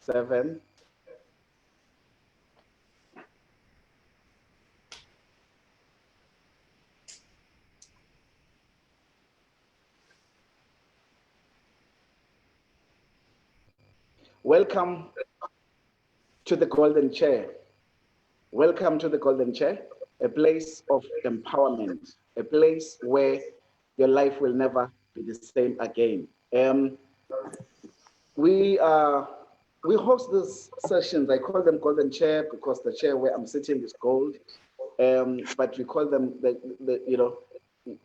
7. Welcome to the Golden Chair. Welcome to the Golden Chair, a place of empowerment, a place where your life will never be the same again. We we host these sessions. I call them Golden Chair because the chair where I'm sitting is gold. But we call them the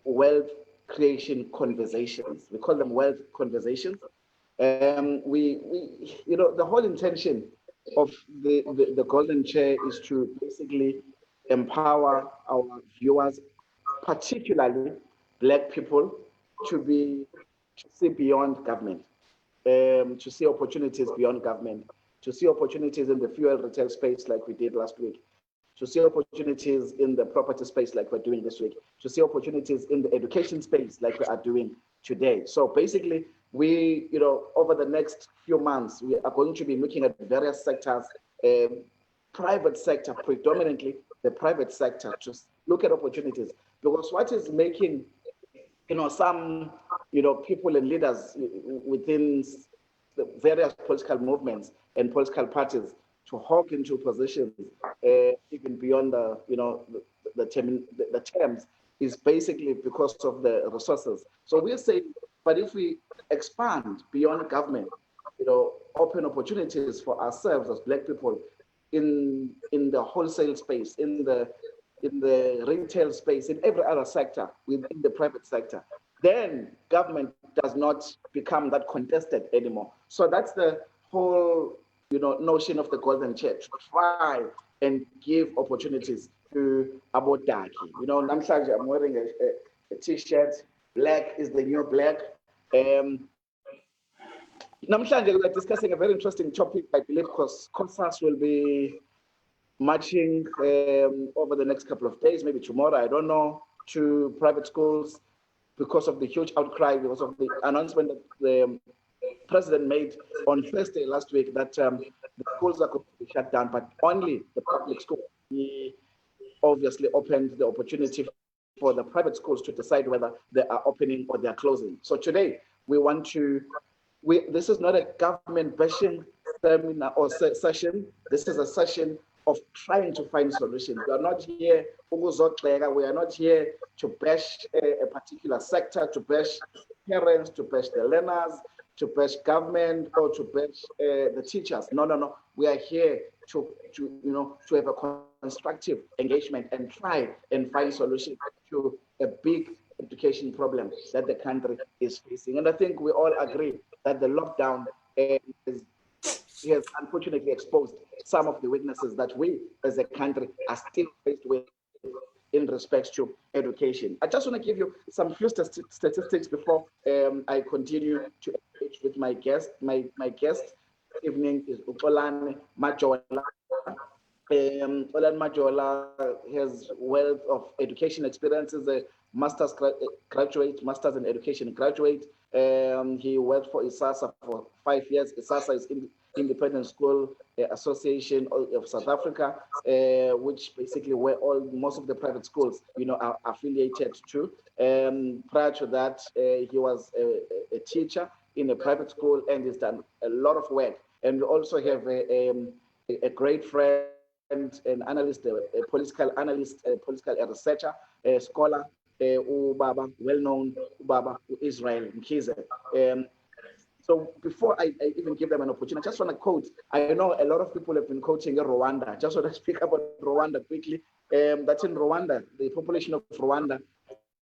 wealth creation conversations. We call them wealth conversations. The whole intention of the Golden Chair is to basically empower our viewers, particularly Black people, to see beyond government, to see opportunities beyond government, to see opportunities in the fuel retail space like we did last week, to see opportunities in the property space like we're doing this week, to see opportunities in the education space like we are doing today. So basically, over the next few months, we are going to be looking at various sectors, private sector, predominantly the private sector, to look at opportunities. Because what is making, some, people and leaders within the various political movements and political parties to hawk into positions, even beyond the terms, is basically because of the resources. So we're saying, but if we expand beyond government, open opportunities for ourselves as Black people in the wholesale space, in the retail space, in every other sector within the private sector, then government does not become that contested anymore. So that's the whole notion of the Golden Chair, to try and give opportunities to Abodaki. Namhlanje I'm wearing a t-shirt. Black is the new black. Namhlanje we're discussing a very interesting topic, I believe, because COSAS will be marching over the next couple of days, maybe tomorrow, I don't know, to private schools because of the huge outcry, because of the announcement that the president made on Thursday last week that the schools are going to be shut down, but only the public school. He obviously opened the opportunity for the private schools to decide whether they are opening or they are closing. So today this is not a government bashing seminar or session. This is a session of trying to find solutions. We are not here, we are not here to bash a particular sector, to bash parents, to bash the learners, to bash government, or to bash the teachers. No. We are here to have a constructive engagement and try and find solutions to a big education problem that the country is facing. And I think we all agree that the lockdown has unfortunately exposed some of the weaknesses that we as a country are still faced with in respect to education. I just want to give you some few statistics before I continue to engage with my guest. My guest this evening is Xolani Majola. Xolani Majola has wealth of education experience as a master's graduate, master's in education graduate. He worked for ISASA for 5 years. ISASA is Independent School Association of South Africa, which basically where most of the private schools, are affiliated to. Prior to that, he was a teacher in a private school and has done a lot of work. And we also have a great friend, an analyst, a political analyst, a political researcher, a scholar, Ubaba, well-known Ubaba Israel Mkhize. So before I even give them an opportunity, I just want to quote. I know a lot of people have been quoting Rwanda. I just want to speak about Rwanda quickly. That's in Rwanda. The population of Rwanda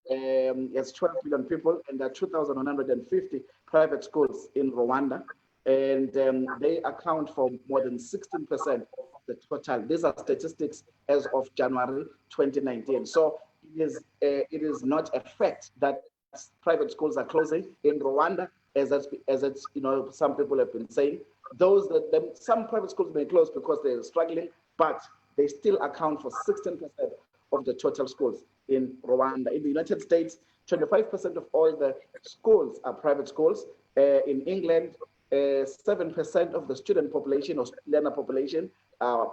has 12 million people, and there are 2,150 private schools in Rwanda. And they account for more than 16% of the total. These are statistics as of January 2019. So it is not a fact that private schools are closing in Rwanda, as it's some people have been saying. Some private schools may close because they're struggling, but they still account for 16% of the total schools in Rwanda. In the United States, 25% of all the schools are private schools. In England, 7% of the student population or learner population are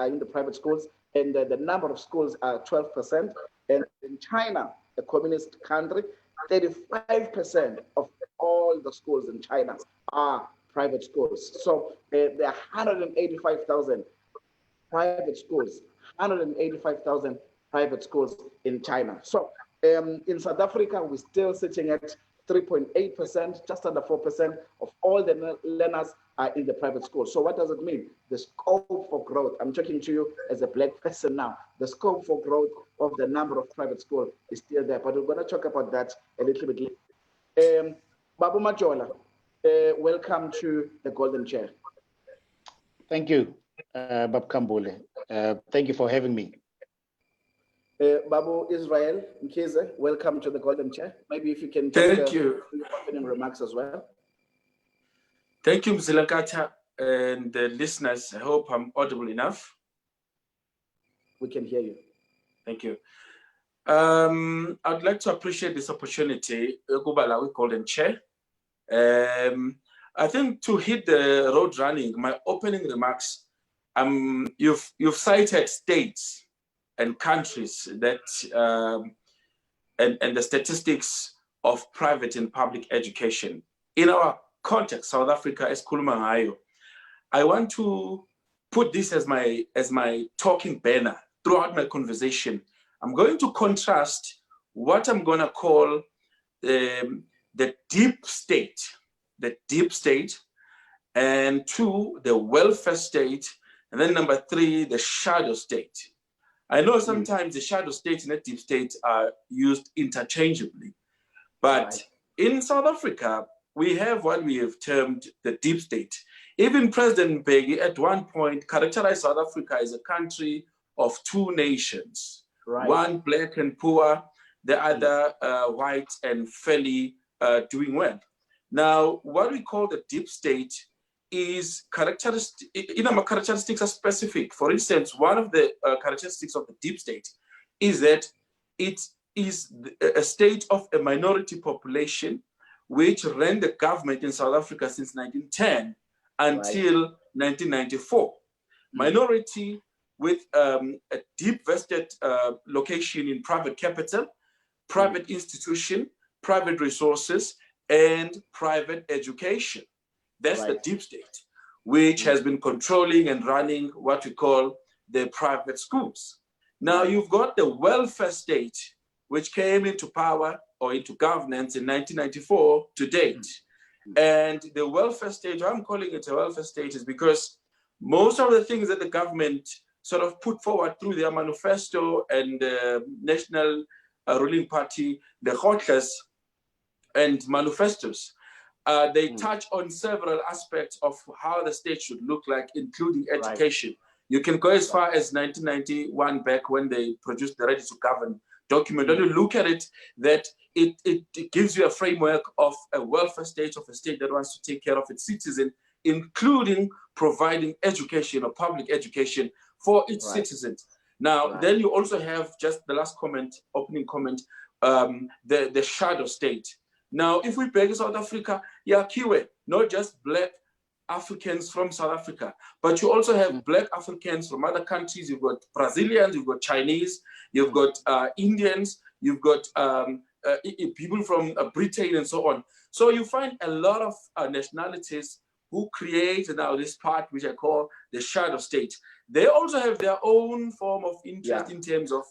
in the private schools, and the number of schools are 12%. And in China, a communist country, 35% of all the schools in China are private schools. So there are 185,000 private schools, 185,000 private schools in China. So in South Africa, we're still sitting at 3.8%, just under 4% of all the learners are in the private school. So what does it mean? The scope for growth, I'm talking to you as a Black person now, the scope for growth of the number of private schools is still there, but we're going to talk about that a little bit later. Babu Majola, welcome to the Golden Chair. Thank you, Bab Kambule. Thank you for having me. Babu Israel Mkhize, welcome to the Golden Chair. Maybe if you can thank you. Your opening remarks as well. Thank you, Mzilakata, and the listeners. I hope I'm audible enough. We can hear you. Thank you. I'd like to appreciate this opportunity, Gubalawi Golden Chair. I think to hit the road running, my opening remarks, you've cited states and countries that and the statistics of private and public education. In our context, South Africa, as Kulumangayo, I want to put this as my talking banner throughout my conversation. I'm going to contrast what I'm going to call the deep state, and 2, the welfare state, and then number 3, the shadow state. I know sometimes the shadow state and the deep state are used interchangeably, but in South Africa, we have what we have termed the deep state. Even President Mbeki at one point characterized South Africa as a country of 2 nations, one black and poor, the other white and fairly doing well. Now, what we call the deep state is characteristics are specific. For instance, one of the characteristics of the deep state is that it is a state of a minority population which ran the government in South Africa since 1910 until 1994. Minority with a deep vested location in private capital, private institution, private resources, and private education. That's the deep state, which has been controlling and running what we call the private schools. Now you've got the welfare state, which came into power or into governance in 1994 to date. And the welfare state, why I'm calling it a welfare state is because most of the things that the government sort of put forward through their manifesto and the national ruling party, the Khotlas and manifestos, they touch on several aspects of how the state should look like, including education. You can go as far as 1991 back when they produced the Ready to Govern document. When you look at it, that it gives you a framework of a welfare state, of a state that wants to take care of its citizens, including providing education or public education for its citizens. Now, then you also have just the last comment, opening comment, the shadow state. Now, if we break South Africa, Kiwe, not just Black Africans from South Africa, but you also have Black Africans from other countries. You've got Brazilians, you've got Chinese, you've got Indians, you've got people from Britain and so on. So you find a lot of nationalities who create now this part which I call the shadow state. They also have their own form of interest in terms of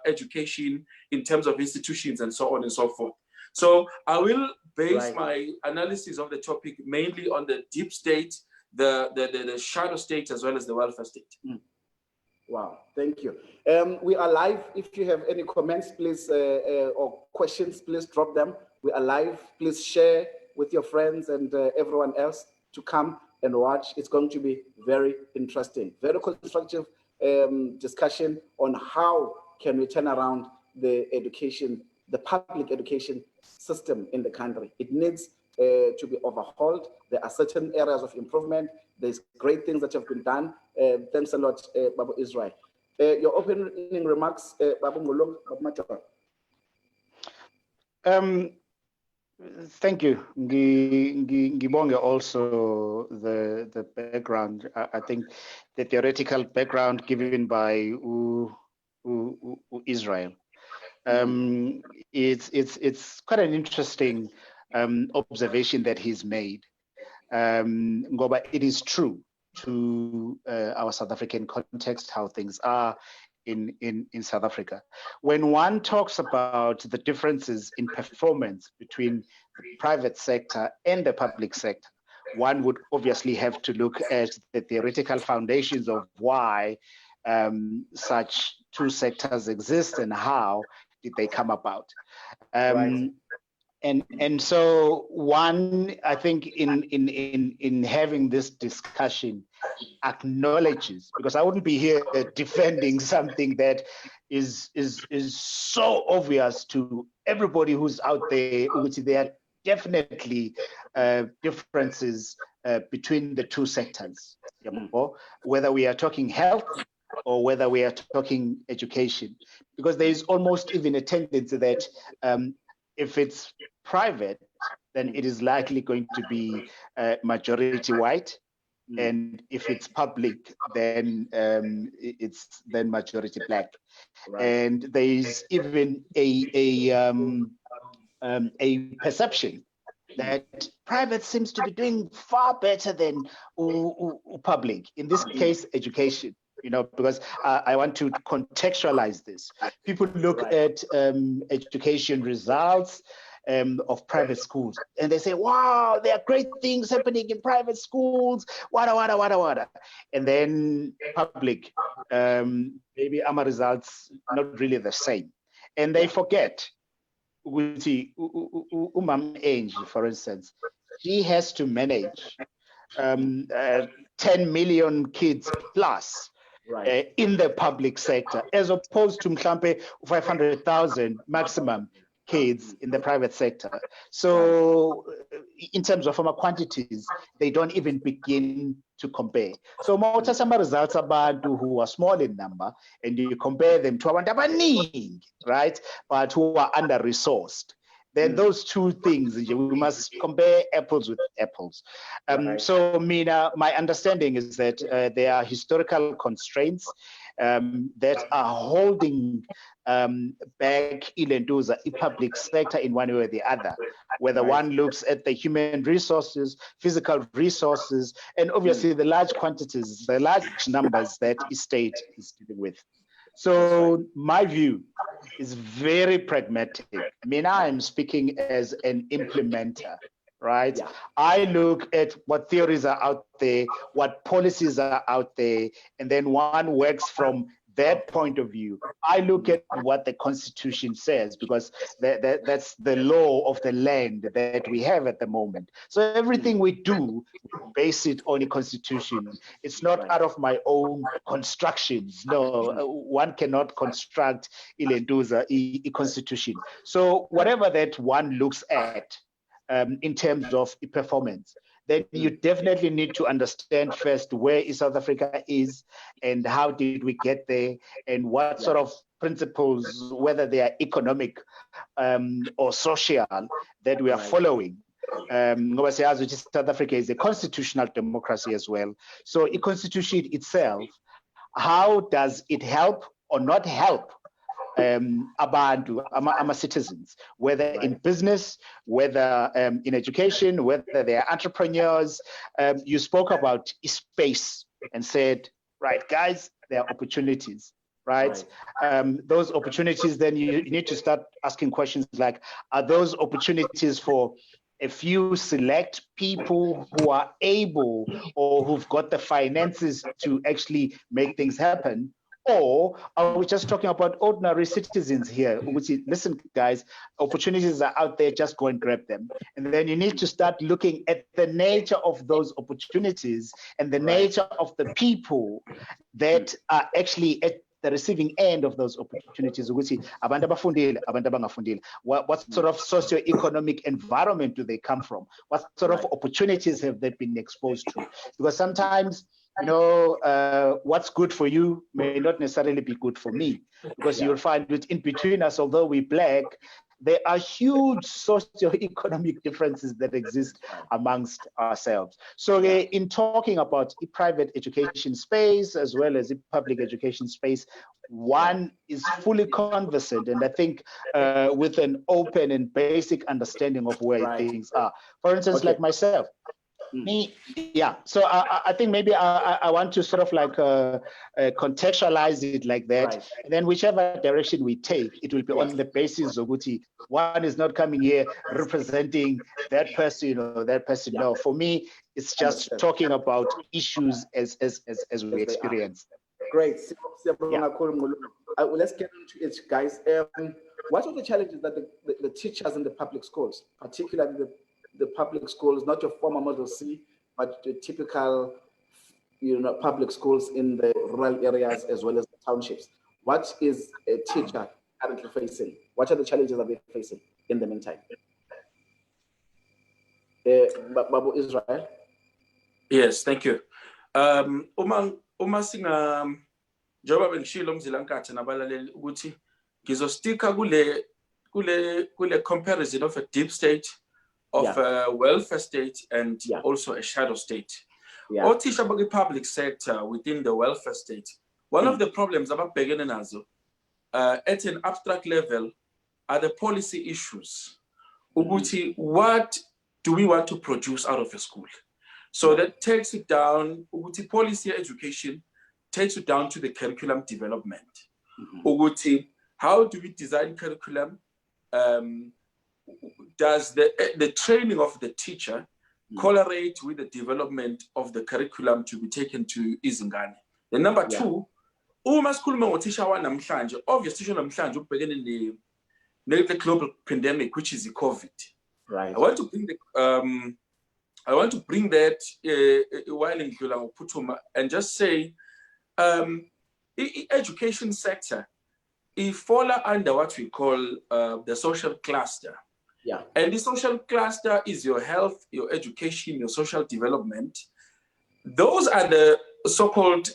education, in terms of institutions and so on and so forth. So I will base my analysis of the topic mainly on the deep state, the shadow state, as well as the welfare state. Wow, thank you. We are live. If you have any comments, please, or questions, please drop them. We are live. Please share with your friends and everyone else to come and watch. It's going to be very interesting, very constructive discussion on how can we turn around the education, the public education system in the country. It needs to be overhauled. There are certain areas of improvement. There's great things that have been done. Thanks a lot, Babu Israel. Your opening remarks, Babu Majola. Thank you. Ngibonge also the background. I think the theoretical background given by Israel. It's quite an interesting observation that he's made. Ngoba it is true to our South African context, how things are in South Africa. When one talks about the differences in performance between the private sector and the public sector, one would obviously have to look at the theoretical foundations of why such two sectors exist and how did they come about. And so one, I think in having this discussion acknowledges, because I wouldn't be here defending something that is so obvious to everybody who's out there, which there are definitely differences between the two sectors, whether we are talking health or whether we are talking education, because there is almost even a tendency that if it's private, then it is likely going to be majority white. And if it's public, then it's then majority black. And there is even a perception that private seems to be doing far better than public. In this case, education. Because I want to contextualize this. People look at education results of private schools, and they say, wow, there are great things happening in private schools, wada. And then public, maybe our results not really the same. And they forget, Umam Angie, for instance, she has to manage 10 million kids plus in the public sector, as opposed to Mklampe 500,000 maximum kids in the private sector. So in terms of former quantities, they don't even begin to compare. So Mautasama results abantu who are small in number, and you compare them to abantu abaningi, right? But who are under-resourced. Then those two things, we must compare apples with apples. So Mina, my understanding is that there are historical constraints that are holding back Ilenduza, the public sector, in one way or the other, whether one looks at the human resources, physical resources, and obviously the large quantities, the large numbers that the state is dealing with. So my view is very pragmatic. I mean, I'm speaking as an implementer, right? Yeah. I look at what theories are out there, what policies are out there, and then one works from that point of view. I look at what the Constitution says, because that's the law of the land that we have at the moment. So everything we do, we base it on the Constitution. It's not out of my own constructions. No, one cannot construct Ilenduza, a Constitution. So whatever that one looks at in terms of performance, then you definitely need to understand first where South Africa is and how did we get there, and what sort of principles, whether they are economic or social, that we are following. South Africa is a constitutional democracy as well. So a constitution itself, how does it help or not help abantu, our citizens, whether in business, whether in education, whether they are entrepreneurs? You spoke about space and said, right, guys, there are opportunities, right? Those opportunities, then you need to start asking questions like, are those opportunities for a few select people who are able or who've got the finances to actually make things happen? Or are we just talking about ordinary citizens here? Which is, listen, guys, opportunities are out there, just go and grab them. And then you need to start looking at the nature of those opportunities and the nature of the people that are actually at the receiving end of those opportunities. What sort of socio-economic environment do they come from? What sort of opportunities have they been exposed to? Because sometimes, what's good for you may not necessarily be good for me, because you'll find that in between us, although we're black, there are huge socio-economic differences that exist amongst ourselves. So in talking about a private education space as well as a public education space, one is fully conversant, and I think with an open and basic understanding of where things are. For instance, like myself, so I think maybe I want to sort of like contextualize it like that. And then whichever direction we take, it will be on the basis of Uti. One is not coming here representing that person or that person. No, for me, it's just talking about issues as we experience them. Great. Let's get into it, guys. What are the challenges that the teachers in the public schools, particularly the public schools, not your former Model C, but the typical, public schools in the rural areas as well as the townships? What is a teacher currently facing? What are the challenges that they're facing in the meantime? Babu Israel. Yes, thank you. Uma singa njengoba bengishilo umzilankathi nabalaleli ukuthi ngizostika kule comparison of a deep state, of a welfare state, and also a shadow state. Or teach about the public sector within the welfare state. One of the problems about beginning at an abstract level are the policy issues. Uguti, what do we want to produce out of a school? So that takes it down, Uguti, policy education takes it down to the curriculum development. Uguti, how do we design curriculum? Does the training of the teacher correlate with the development of the curriculum to be taken to izingane? And number two, uma sikhuluma ngothisha wanamhlanje, obviously tisha namhlanje ubhekene the global pandemic, which is the COVID. Right. I want to bring that while in Putuma and just say, education sector, it falls under what we call the social cluster. Yeah. And the social cluster is your health, your education, your social development. Those are the so-called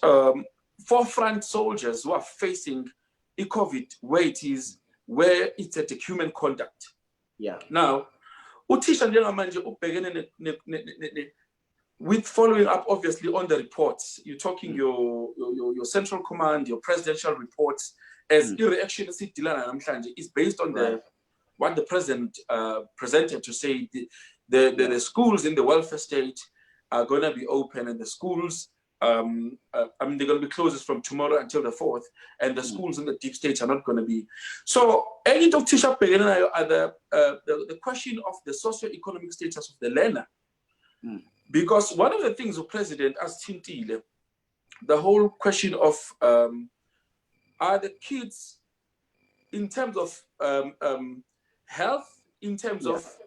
forefront soldiers who are facing COVID, where it's at a human contact. Yeah. Now, with following up obviously on the reports, you're talking your central command, your presidential reports, as reaction is based on what the president presented to say the schools in the welfare state are going to be open, and the schools, they're going to be closed from tomorrow until the 4th, and the schools in the deep states are not going to be. So, the question of the socio-economic status of the learner. Because one of the things the president asked Tintile, the whole question of are the kids in terms of health, in terms of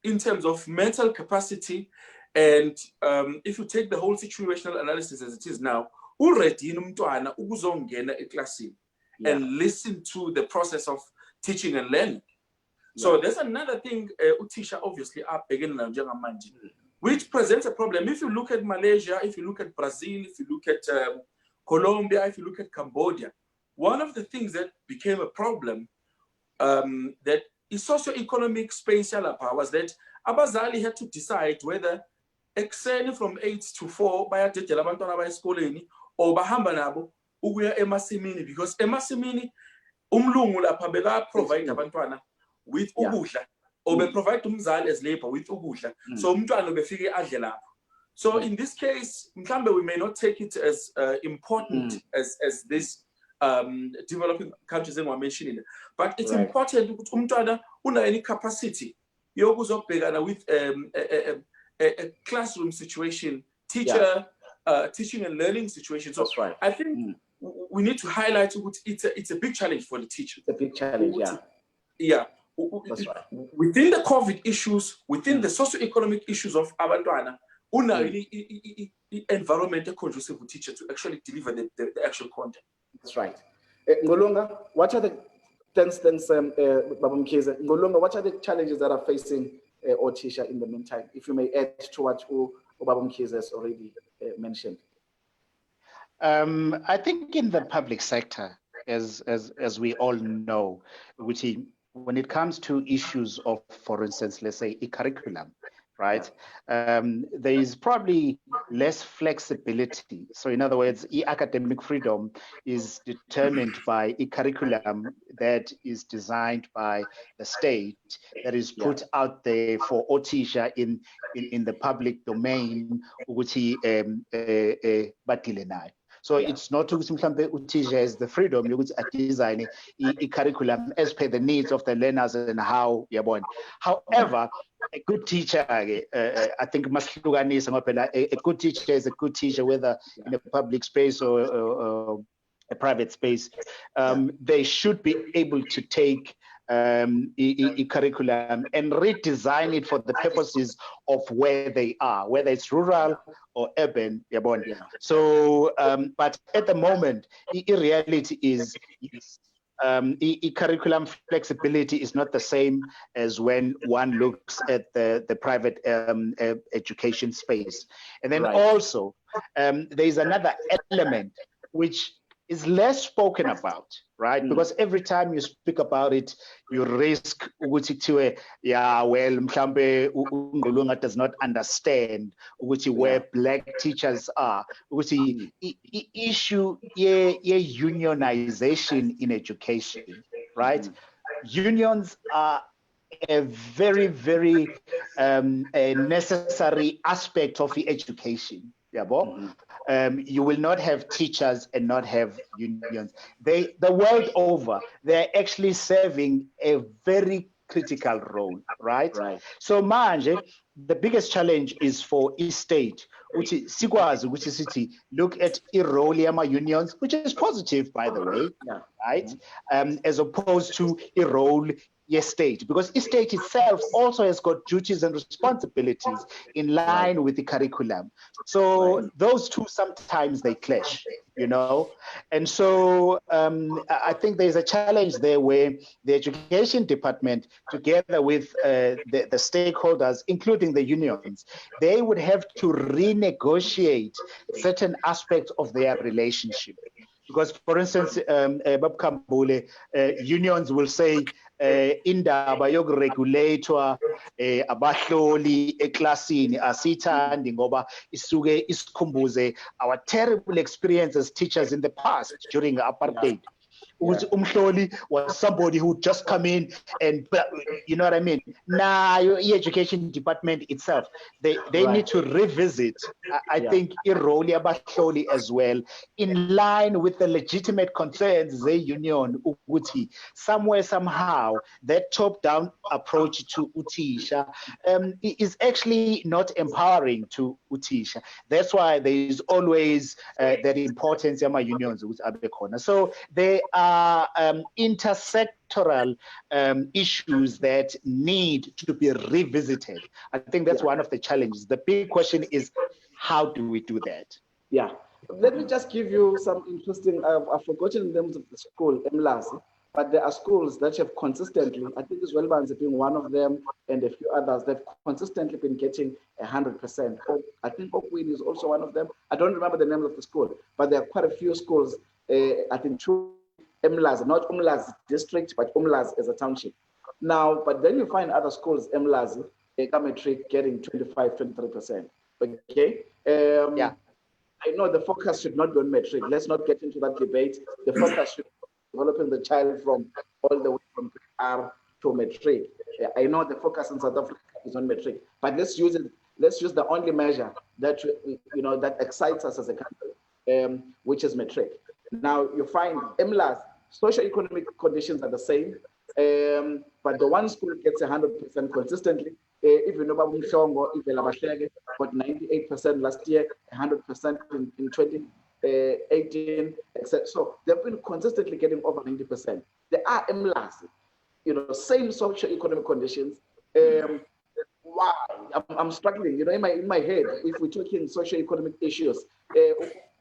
in terms of mental capacity, and if you take the whole situational analysis as it is now, already and listen to the process of teaching and learning. So there's another thing Utisha obviously are beginning which presents a problem. If you look at Malaysia, if you look at Brazil, if you look at Colombia, if you look at Cambodia, one of the things that became a problem that is socio-economic spatial was that Abazali had to decide whether excelling from 8 to 4 by or bahamba nabo ukuya emasimini, because emasimini umlungu lapha beka provide abantwana with ukudla, or be provide umzali as labor with ukudla, so umntwana befike adle lapho. So in this case, mhlambe we may not take it as important as this developing countries in mentioning, but it's important ukuthi umntwana una any capacity yokuzobhekana with a classroom situation, teacher teaching and learning situation. So I think we need to highlight it's a big challenge for the teacher. It's a big challenge, yeah. That's right. Within the COVID issues, within the socio-economic issues of abantwana, una really environment conducive for teacher to actually deliver the actual content. That's right. Ngolunga, what are the thanks, Babu Mkhize. Ngolunga, what are the challenges that are facing Otisha in the meantime? If you may add to what Babu Mkhize has already mentioned. I think in the public sector, as we all know, which when it comes to issues of, for instance, let's say a curriculum, right? There is probably less flexibility. So in other words, academic freedom is determined by a curriculum that is designed by the state, that is put out there for Otisha in the public domain, which so it's not to Utisha has the freedom you design a curriculum as per the needs of the learners and how you're born. However, a good teacher, I think a good teacher is a good teacher, whether in a public space or a private space. They should be able to take a curriculum and redesign it for the purposes of where they are, whether it's rural or urban. So, but at the moment, the reality is curriculum flexibility is not the same as when one looks at the private education space. And then also, there's another element which is less spoken about, right? Because every time you speak about it, you risk mhlambe uNgqulunga does not understand where Black teachers are, issue unionization in education, right? Unions are a very, very a necessary aspect of the education. You will not have teachers and not have unions. The world over, they're actually serving a very critical role, right? So manje, the biggest challenge is for each state, which is look at role unions, which is positive, by the way, right? As opposed to a role state, because each state itself also has got duties and responsibilities in line with the curriculum. So those two sometimes they clash, and so I think there's a challenge there where the education department, together with the stakeholders, including the unions, they would have to renegotiate certain aspects of their relationship. Because, for instance, Bob Kambule, unions will say, indaba yokuregulator abahloli eklasini asithandi ngoba isuke isikhumbuze our terrible experience as teachers in the past during apartheid. Umhloli was somebody who just come in and, you know what I mean? Now, your education department itself, they need to revisit, I think, iroli abahloli as well, in line with the legitimate concerns the union, Uguti. Somewhere, somehow, that top-down approach to Utisha is actually not empowering to Utisha. That's why there is always that importance of my unions with Abekona. So they are intersectoral issues that need to be revisited. I think that's one of the challenges. The big question is, how do we do that? Let me just give you some interesting, I've forgotten the names of the school, Mlazi, but there are schools that have consistently, I think Zwelbanzi being one of them, and a few others, they've consistently been getting 100%. I think Oakwin is also one of them. I don't remember the name of the school, but there are quite a few schools, I think two, Mlazi, not Umlazi district, but Umlazi as a township. Now, but then you find other schools, Mlazi, Matric getting 25, 23%. Okay? I know the focus should not be on Matric. Let's not get into that debate. The focus should be developing the child from all the way from R to Matric. I know the focus in South Africa is on Matric, but let's use it. Let's use the only measure that that excites us as a country, which is Matric. Now you find MLAS, socio-economic conditions are the same, but the one school gets 100% consistently. If you know about Mshongo, got 98% last year, 100% in 2018, etc. So they've been consistently getting over 90%. There are MLAS, same socio-economic conditions. Why? I'm struggling. In my head, if we're talking socio-economic issues,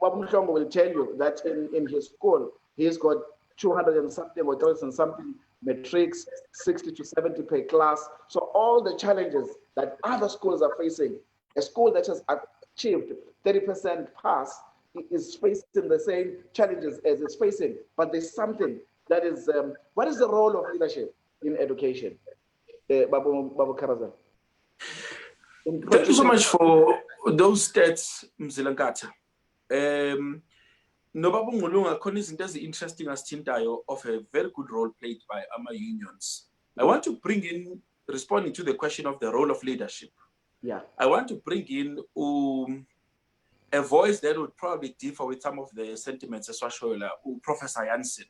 Mshongo will tell you that in his school, he's got 200 and something or 300 and something matrics, 60 to 70 per class. So all the challenges that other schools are facing, a school that has achieved 30% pass is facing the same challenges as it's facing, but there's something that is, what is the role of leadership in education? Babu Karazan. Thank you so much for those stats, Mzilankata. Nobabu Ngulunga khona izinto ezi-interesting asithintayo of a very good role played by our unions. I want to bring in, responding to the question of the role of leadership. Yeah. I want to bring in a voice that would probably differ with some of the sentiments as well, Professor Jansen.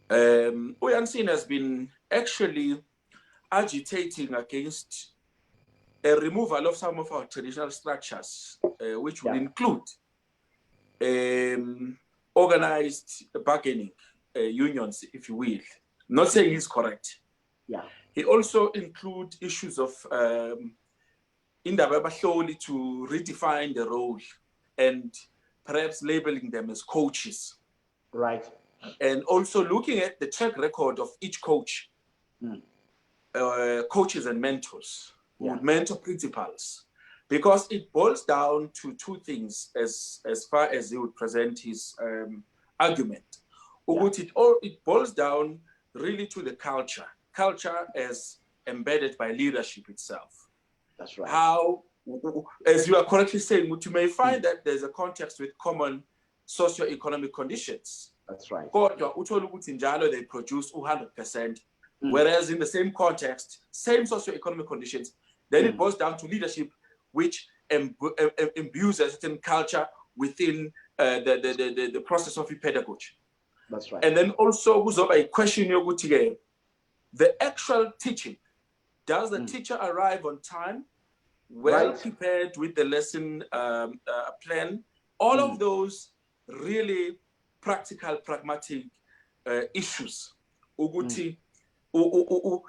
Jansen has been actually agitating against a removal of some of our traditional structures, which would include organized bargaining unions, if you will. Not saying he's correct. Yeah. He also includes issues of indaba bahloli to redefine the role and perhaps labeling them as coaches. Right. And also looking at the track record of each coach, coaches and mentors who would mentor principals, because it boils down to two things as far as he would present his argument. It boils down really to the culture as embedded by leadership itself. That's right. How, as you are correctly saying, you may find that there's a context with common socio-economic conditions. That's right. They produce 100%, whereas in the same context, same socio-economic conditions, then it boils down to leadership, which imbues a certain culture within the process of pedagogy. That's right. And then also, a question the actual teaching. Does the teacher arrive on time, well prepared with the lesson plan? All of those really practical, pragmatic issues.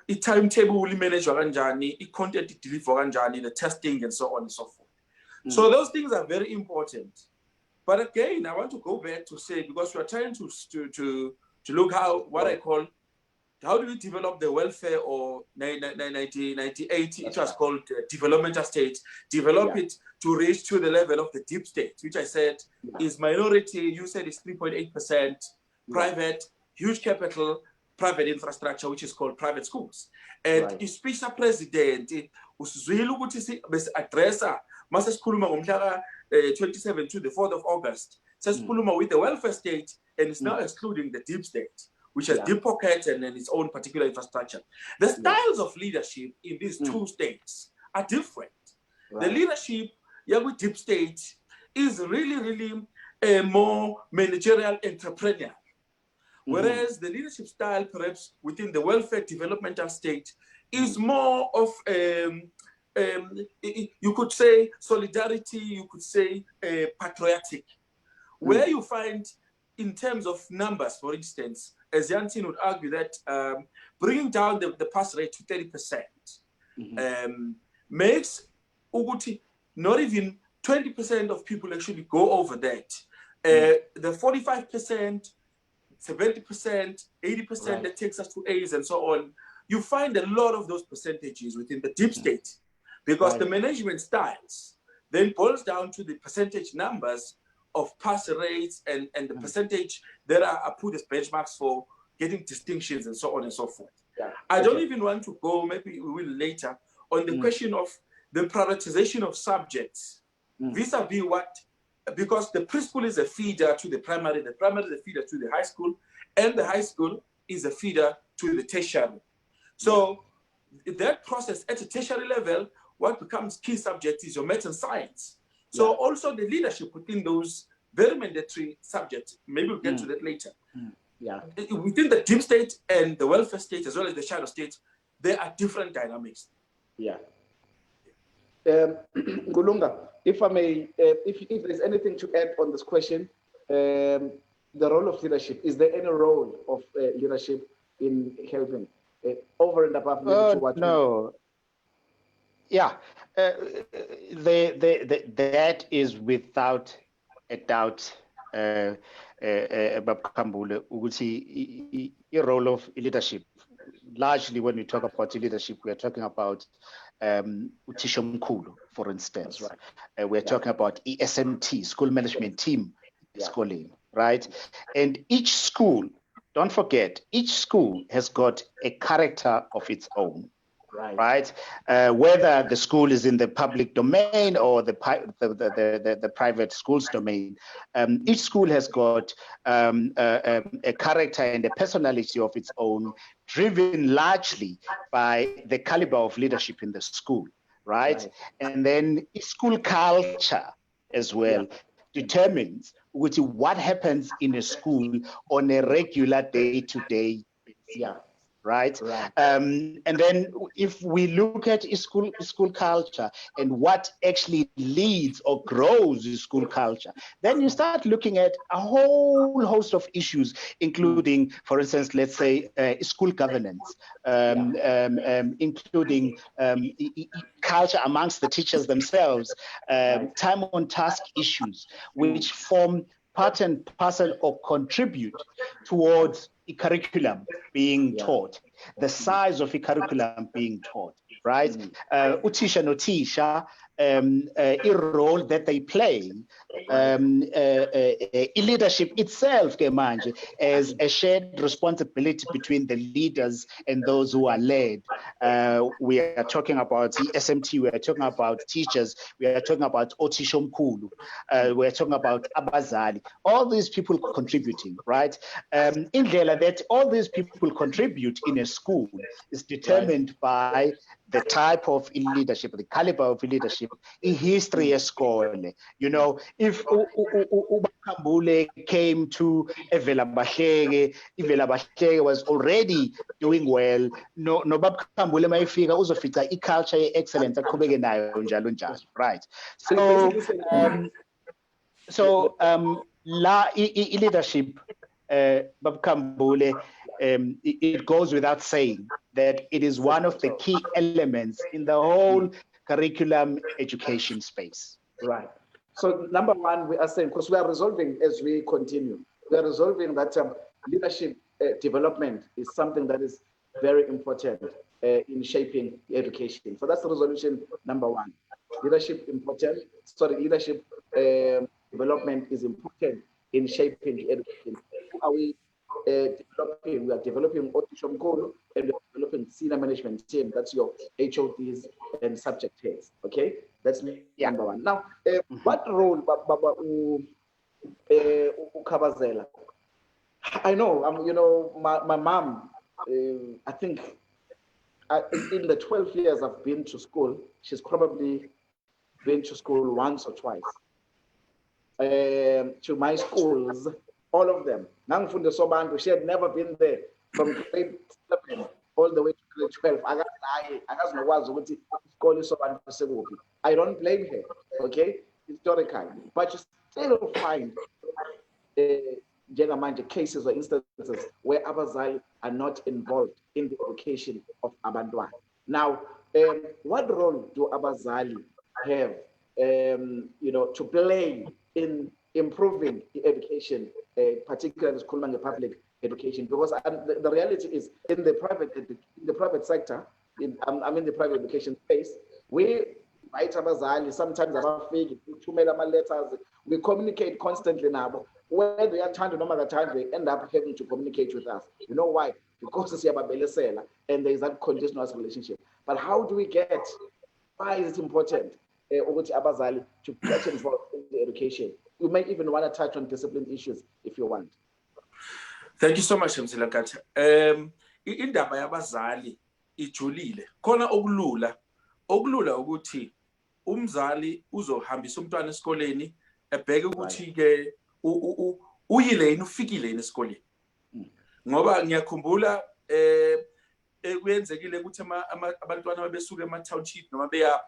I-timetable will manage i-content deliver the testing and so on and so forth. So those things are very important. But again, I want to go back to say, because we are trying to look what I call, how do we develop the welfare or 1998, it was called developmental state, develop it to reach to the level of the deep state, which I said is minority, you said is 3.8%, private, huge capital, private infrastructure, which is called private schools. And the speech president, usizwile ukuthi addressa mase sikhuluma ngomhla 27 to the 4th of August. Sesikhuluma with the welfare state, and it's now excluding the deep state, which has deep pockets and then its own particular infrastructure. The styles of leadership in these two states are different. The leadership with deep state is really a more managerial entrepreneurial. Whereas the leadership style, perhaps within the welfare developmental state, is more of, you could say solidarity, you could say patriotic, where you find, in terms of numbers, for instance, as Jansen would argue that bringing down the pass rate to 30% makes Uguti not even 20% of people actually go over that. The 45%, 70%, 80% that takes us to A's and so on, you find a lot of those percentages within the deep state, because the management styles then boils down to the percentage numbers of pass rates and the percentage that are put as benchmarks for getting distinctions and so on and so forth. I don't even want to go, maybe we will later, on the question of the prioritization of subjects vis-a-vis what, because the preschool is a feeder to the primary is a feeder to the high school, and the high school is a feeder to the tertiary. So that process at a tertiary level, what becomes key subject is your maths and science. So also the leadership within those very mandatory subjects, maybe we'll get to that later. Within the deep state and the welfare state, as well as the shadow state, there are different dynamics. Ngulunga, if I may, if there's anything to add on this question, the role of leadership, is there any role of leadership in helping over and above what? No. That is without a doubt, Babkambule, a role of leadership. Largely, when we talk about leadership, we are talking about Uthisha Omkhulu, for instance. Right. We're talking about SMT, school management team, schooling, right? And each school, don't forget, each school has got a character of its own. Right? Whether the school is in the public domain or the private schools domain, each school has got a character and a personality of its own, driven largely by the caliber of leadership in the school, right? And then school culture as well determines what happens in a school on a regular day-to-day basis. Right. And then if we look at school culture and what actually leads or grows school culture, then you start looking at a whole host of issues, including, for instance, let's say school governance, including culture amongst the teachers themselves, time on task issues, which form part and parcel or contribute towards a curriculum being taught, the size of a curriculum being taught, right? Utisha no tisha, a role that they play, leadership itself, manje, as a shared responsibility between the leaders and those who are led. We are talking about the SMT, we are talking about teachers, we are talking about Othisha Omkhulu, we are talking about abazali, all these people contributing, right? Indlela that all these people contribute in a school is determined by the type of leadership, the caliber of leadership, in history esikole. You know, if Ubakambule came to Evelabahleke, Evelabahleke was already doing well. No Babakambule mayifika uzofica culture excellence aqhubeke nayo njalo njalo, right? So leadership, Babakambule, it goes without saying that it is one of the key elements in the whole curriculum education space. Right. So number one, we are saying, because we are resolving as we continue, we are resolving that leadership development is something that is very important in shaping education. So that's the resolution number one. Leadership development is important in shaping education. Who are we developing? We are developing Othisha Omkhulu and we are developing senior management team. That's your HODs and subject heads. Okay, that's number one. Now, what role Baba Ukabazela? I know, you know, my mom. I think in the 12 years I've been to school, she's probably been to school once or twice. To my schools, all of them. Nangfunde Sobantu, she had never been there from grade 7 all the way to grade 12. I don't blame her, okay, historically, but you still find cases or instances where abazali are not involved in the education of abantwana. Now, what role do abazali have, you know, to play in improving the education, particularly school and public education? Because the reality is, in the private sector, I'm in the private education space, we write abazali, sometimes letters, we communicate constantly now. When they are trying to know the time, they end up having to communicate with us. You know why? Because it's and there is that continuous relationship. But how do we get? Why is it important to get involved in the education? We might even want to touch on discipline issues if you want. Thank you so much, Mzilakata. Indaba yabazali ijulile. Khona okulula ukuthi umzali uzohambisa umntwana esikoleni ebheke ukuthi ke uyile yini ufikile yini esikoleni. Ngoba ngiyakhumbula kuyenzekile ukuthi abantwana babesuka ema-township noma beya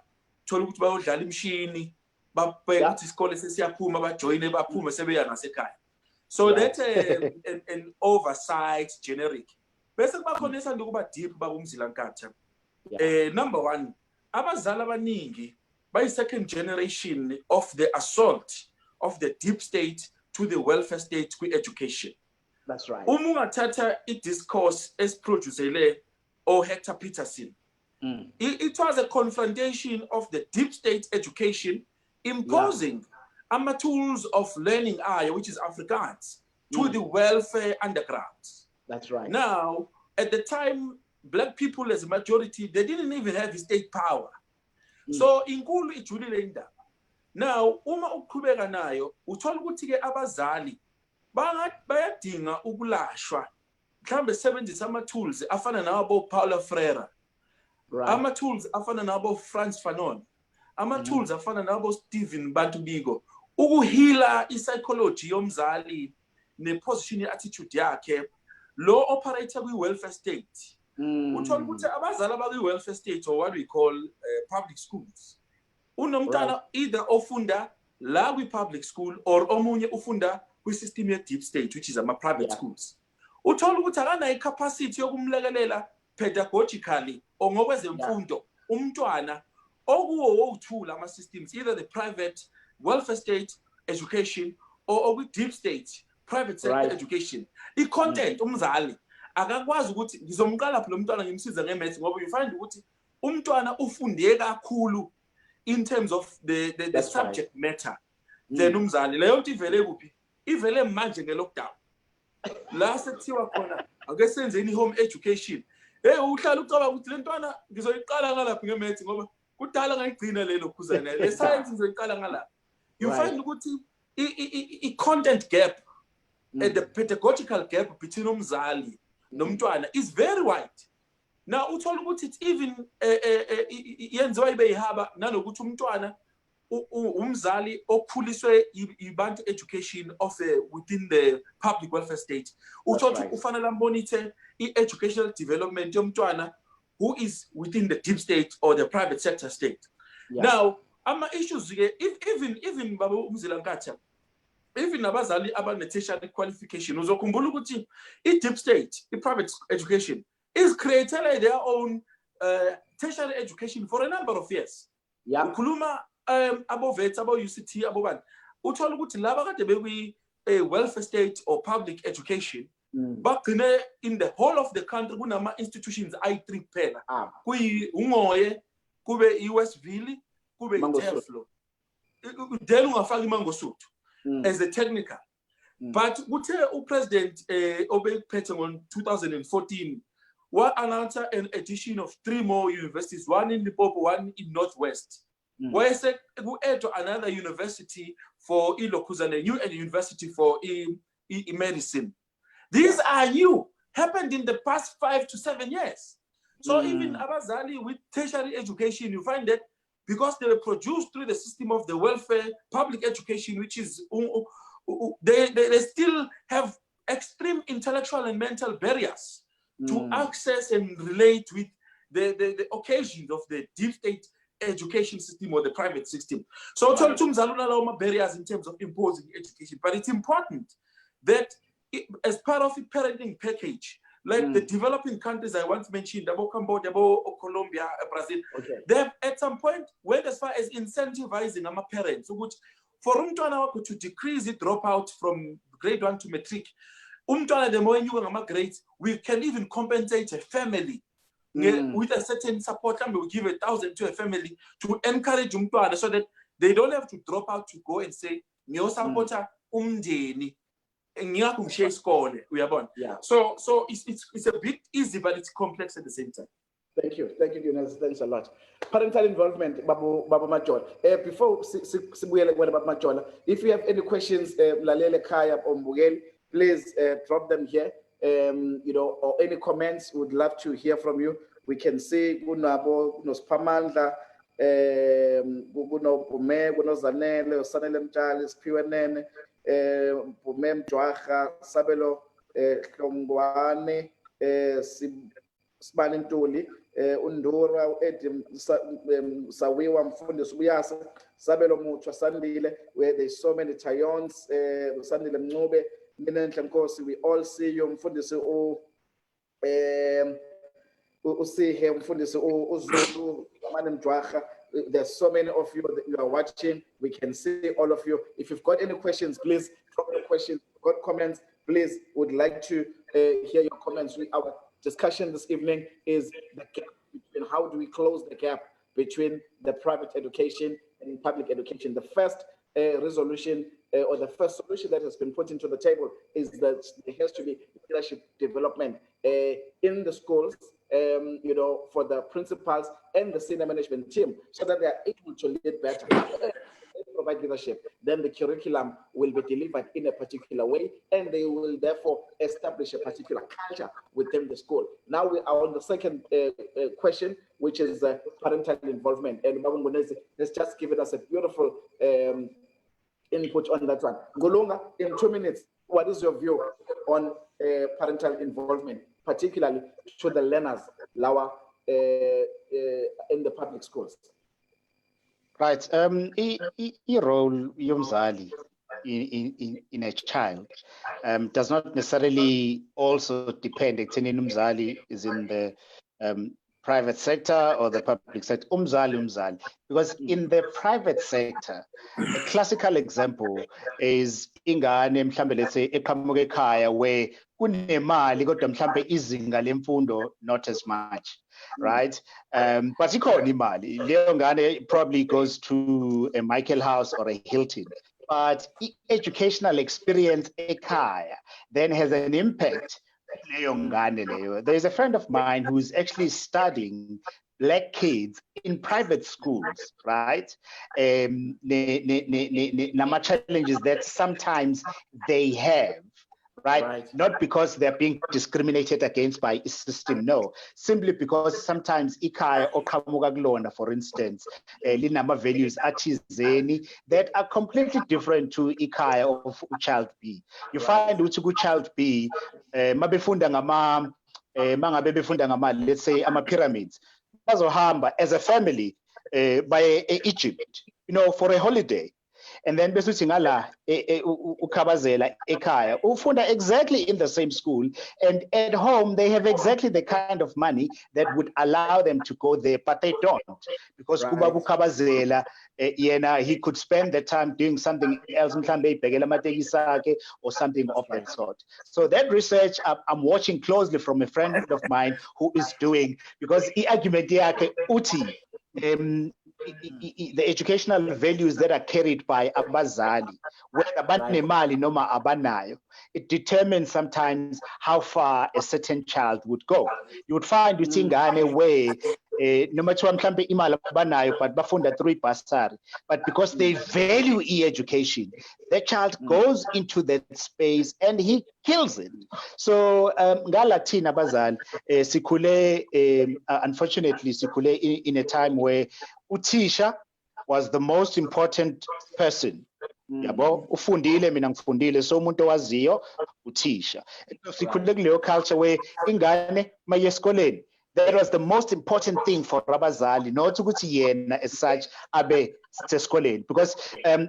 thola ukuthi bayodlala imishini babheke ukuthi isikole sesiyaphuma bajoyine baphume sebeya nasekhaya. So that's an oversight generic. Bese kuba khona esanda ukuba deep babumzilankatha. Number one, abazali abaningi by second generation of the assault of the deep state to the welfare state education. That's right. Umungatata discourse as produced o Hector Peterson. It was a confrontation of the deep state education imposing tools of learning which is Afrikaans, to the welfare underground. That's right. Now, at the time, Black people as a majority, they didn't even have state power. So, inkulu ijulile indaba. Now, uma uqhubeka nayo, uthola ukuthi ke abazali bayadinga ukulashwa. Mhlambe sebenzisa ama-tools afana nabo Paulo Freire. Ama-tools afana nabo Frantz Fanon. Ama-tools afana nabo Stephen Bantu-Biko. Ukuhila i-psychology yomzali ne-position ye-attitude yakhe lo operator kwi-welfare state. Uthola ukuthi abazali abakwi-welfare state, or what we call public schools, unomntana either ofunda la kwi-public school or omunye ufunda kwi-system ye-deep state, which is ama-private schools. Uthola ukuthi akanayo i-capacity yokumlekelela pedagogically or ngokwezemfundo umntwana okuwo wokuthula ama-systems, either the private welfare state education or kwi-deep state private sector education. I-content umzali akakwazi ukuthi ngizomqala lo mntwana ngimsiza nge-maths ngoba you find ukuthi umntwana ufunde kakhulu in terms of the subject matter then umzali leyo nto ivele kuphi, ivele manje nge-lockdown la sekuthiwa khona ake senzeni i-home education. Uhlala ucabanga ukuthi le ntwana ngizoyiqala ngalaphi nge-maths ngoba kudala ngayigcina lelo khuzana le science ngizoyiqala ngalaphi. You find ukuthi i-content gap and the pedagogical gap between umzali nomntwana is very wide. Now uthola ukuthi it's even yenziwa ibe yihaba nanokuthi umntwana umzali okhuliswe ibantu education of within the public welfare state. Uthola ufanele monitor i-educational development yomntwana who is within the deep state or the private sector state. Now ama-issues even baba umzila nkatsha, even abazali abane-tertiary qualification uzokhumbula ukuthi i-deep state, i-private education is created their own tertiary education for a number of years. Ukhuluma abo-vets, abo-UCT, abo-bani. Uthola ukuthi laba kade bekwi-welfare state or public education bagcine in the whole of the country kunama-institutions ayi-3 kuphela. Kuyi-uNgoye, kube i-Westville, kube i-Teflo. Then ungafaka iMangosuthu as a technical. But kuthe upresident obekuphethe ngo-2014 wa-announce an addition of 3 more universities, one in Limpopo, one in Northwest. Where say ku-add another university for Ilokhuzana, a new university for medicine. These are new, happened in the past 5 to 7 years. So even abazali with tertiary education, you find that because they were produced through the system of the welfare public education, which is they still have extreme intellectual and mental barriers to access and relate with the occasions of the deep state education system or the private system. So barriers in terms of imposing education, but it's important that as part of the parenting package, like the developing countries I once mentioned, about Cambodia, about Colombia, Brazil, they have at some point went as far as incentivizing our parents, which for umntwana to decrease the dropout from grade 1 to matric, the more you grades, we can even compensate a family with a certain support. And we give 1,000 to a family to encourage umntwana so that they don't have to drop out to go and say, "Nyo supporter umndeni." So it's a bit easy, but it's complex at the same time. Thank you, Jonas. Thanks a lot. Parental involvement, Baba Majola. Before Baba Majola, if you have any questions, Lalele Kaya or Mugel, please drop them here. Or any comments, we'd love to hear from you. We can see Gunabo, Spamanda, Guno Pume, Guno Zanele, Sanelem Charles, Piwanene. Pumem Joacha, Sabelo, Kongwane, Spanintuli, Undura, Edim, Sawiwa, Mfundis, Wiasa, Sabelo Mutra Sandile, where there's so many Tayons, Sandile Nobe, Minentankosi, we all see you, Mfundis, see him, Mfundis, Uzulu, Madam Joacha. There's so many of you that you are watching. We can see all of you. If you've got any questions, please drop your questions. Got comments, please would like to hear your comments. Our discussion this evening is the gap between how do we close the gap between the private education and public education. The first resolution or the first solution that has been put into the table is that there has to be leadership development in the schools, for the principals and the senior management team, so that they are able to lead better. Provide leadership, then the curriculum will be delivered in a particular way, and they will therefore establish a particular culture within the school. Now we are on the second question, which is parental involvement, and Babu Ngunezi has just given us a beautiful input on that one. Ngulunga, in 2 minutes, what is your view on parental involvement, particularly to the learners, Lawa, in the public schools? Right. Role yomzali in a child does not necessarily also depend. Umzali is in the private sector or the public sector. Umzali. Because in the private sector, a classical example is ingane mhlambe, let's say eqhamuka ekhaya where kunemali kodwa mhlambe izinga lemfundo not as much. Right, but ikhona imali. Leyo ngane probably goes to a Michael House or a Hilton, but educational experience ekhaya then has an impact. Leyo ngane leyo. There is a friend of mine who's actually studying Black kids in private schools, right? Nama challenges that sometimes they have. Right? Not because they're being discriminated against by a system, no. Simply because sometimes ikhaya oqhamuka kulona, for instance, linama values athizeni that are completely different to ikhaya of child B. You find ukuthi child B, mabefunda ngama, mangabe befunda ngama, let's say ama pyramids, bazohamba as a family by Egypt, for a holiday. And then besuthi ngala ukhabazela ekhaya ufunda exactly in the same school, and at home they have exactly the kind of money that would allow them to go there, but they don't, because kuba ukhabazela yena he could spend the time doing something else, mhlambe ibhekela amatekisi akhe or something of that sort. So that research I'm watching closely from a friend of mine who is doing, because i-argument yakhe uthi the educational values that are carried by abazali, whether banemali noma abanayo, it determines sometimes how far a certain child would go. You would find ingane where no matter mhlambe imali abanayo but bafunda 3 bursary, but because they value e-education, the child goes into that space and he kills it. So ngala thina abazali sikhule, unfortunately sikhule in a time where uthisha was the most important person. Yabo, ufundile mina ngifundile, so umuntu owaziyo uthisha. Sikhule kuleyo culture where ingane maye esikoleni, that was the most important thing for abazali, not ukuthi yena as such abe sesikoleni, because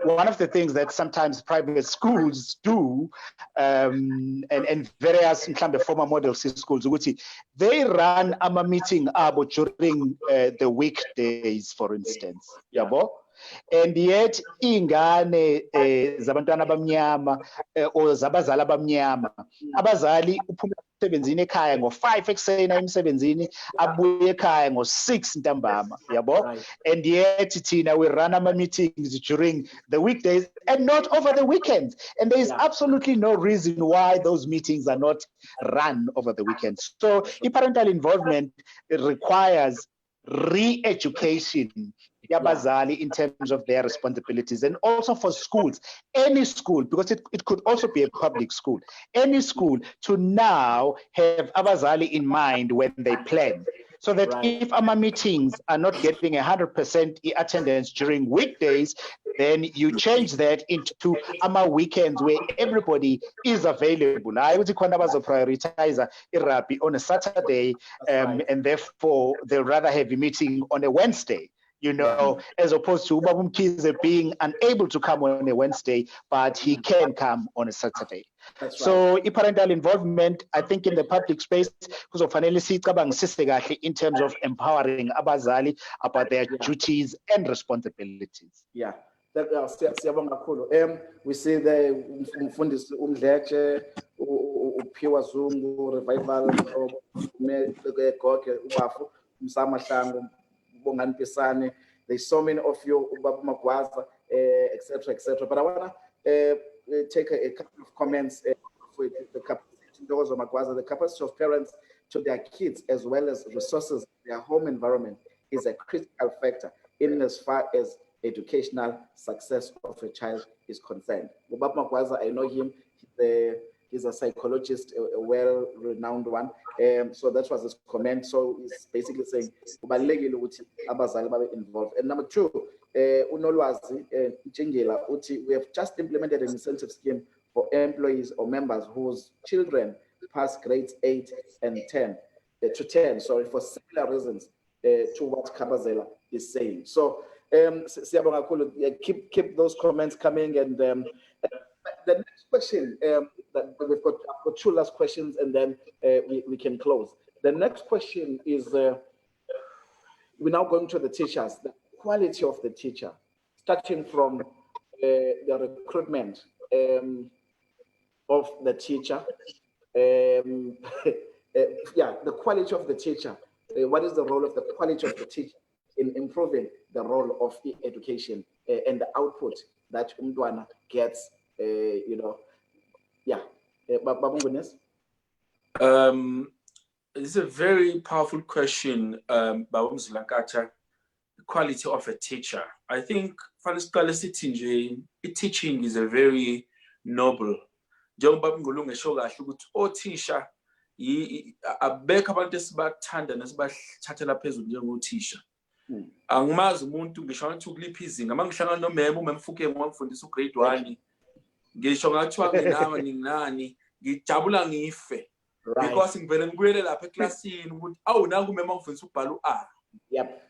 one of the things that sometimes private schools do, and various mhlambe former model schools ukuthi they run ama meeting abo during the weekdays, for instance, yabo. And yet ingane zabantwana abamnyama or zabazali abamnyama, abazali uphuma emsebenzini ekhaya ngo-5 ekuseni emsebenzini, abuye ekhaya ngo-6 ntambama, yabo. And yet thina we run ama meetings during the weekdays and not over the weekends, and there is absolutely no reason why those meetings are not run over the weekends. So parental involvement, it requires re-education yabazali in terms of their responsibilities, and also for schools, any school, because it could also be a public school, any school to now have abazali in mind when they plan, so that if our meetings are not getting 100% attendance during weekdays, then you change that into our weekends where everybody is available. I would prioritize rugby on a Saturday, and therefore they'll rather have a meeting on a Wednesday, as opposed to Babu Mkhize being unable to come on a Wednesday, but he can come on a Saturday. So parental involvement, I think, in the public space, in terms of empowering abazali about their duties and responsibilities. Yeah. We see the Mfundisi Umdletshe, Uphiwa Zungu, Revival, There's so many of you, Ubaba Magwaza, etc., etc. But I want to take a couple of comments with the capacity of the capacity of parents to their kids, as well as resources, their home environment, is a critical factor in as far as educational success of a child is concerned. Ubaba Magwaza, I know him. He's a psychologist, a well-renowned one. So that was his comment. So he's basically saying, involved. And number two, Unolwazi, we have just implemented an incentive scheme for employees or members whose children pass grades 8 and 10 to 10, sorry, for similar reasons to what Kabazela is saying. So keep those comments coming. And the next question that I've got two last questions, and then we can close. The next question is, we're now going to the teachers, the quality of the teacher, starting from the recruitment of the teacher. The quality of the teacher. What is the role of the quality of the teacher in improving the role of education and the output that Umdwana gets? It's a very powerful question, Babum Zlakacha. The quality of a teacher. I think teaching is a very noble. Njengoba ngolunga esho kahle ukuthi othisha abekho abantu esibathanda nesibathathela phezulu njengothisha. Angimazi umuntu ngisho ngathi ukulipha izinga mangihlangana nomema umemfuke ngifundisa ugrade 1 ngisho ngathiwa nginama nginani ngijabula ngife because ngivele ngibuyele lapha eklasini ukuthi awu nangu umema ngifundisa ukubhala u-R.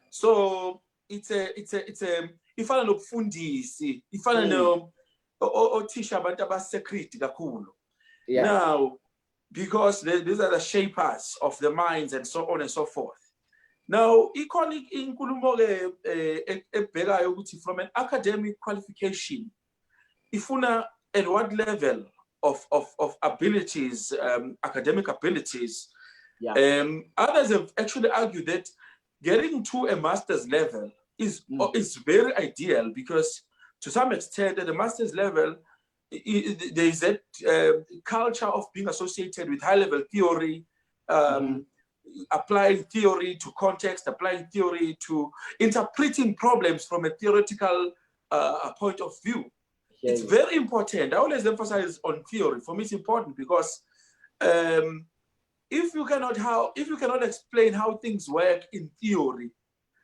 So it's a ifana nobufundisi ifana no othisha abantu abasecret kakhulu. Now, because these are the shapers of the minds and so on and so forth. Now, equally inkulumo ebhekayo ukuthi from an academic qualification, ifuna at what level of abilities, academic abilities. Others have actually argued that getting to a master's level is very ideal, because to some extent at the master's level, there is that culture of being associated with high-level theory, applying theory to context, applying theory to interpreting problems from a theoretical point of view. It's very important. I always emphasize on theory. For me, it's important because if you cannot explain how things work in theory,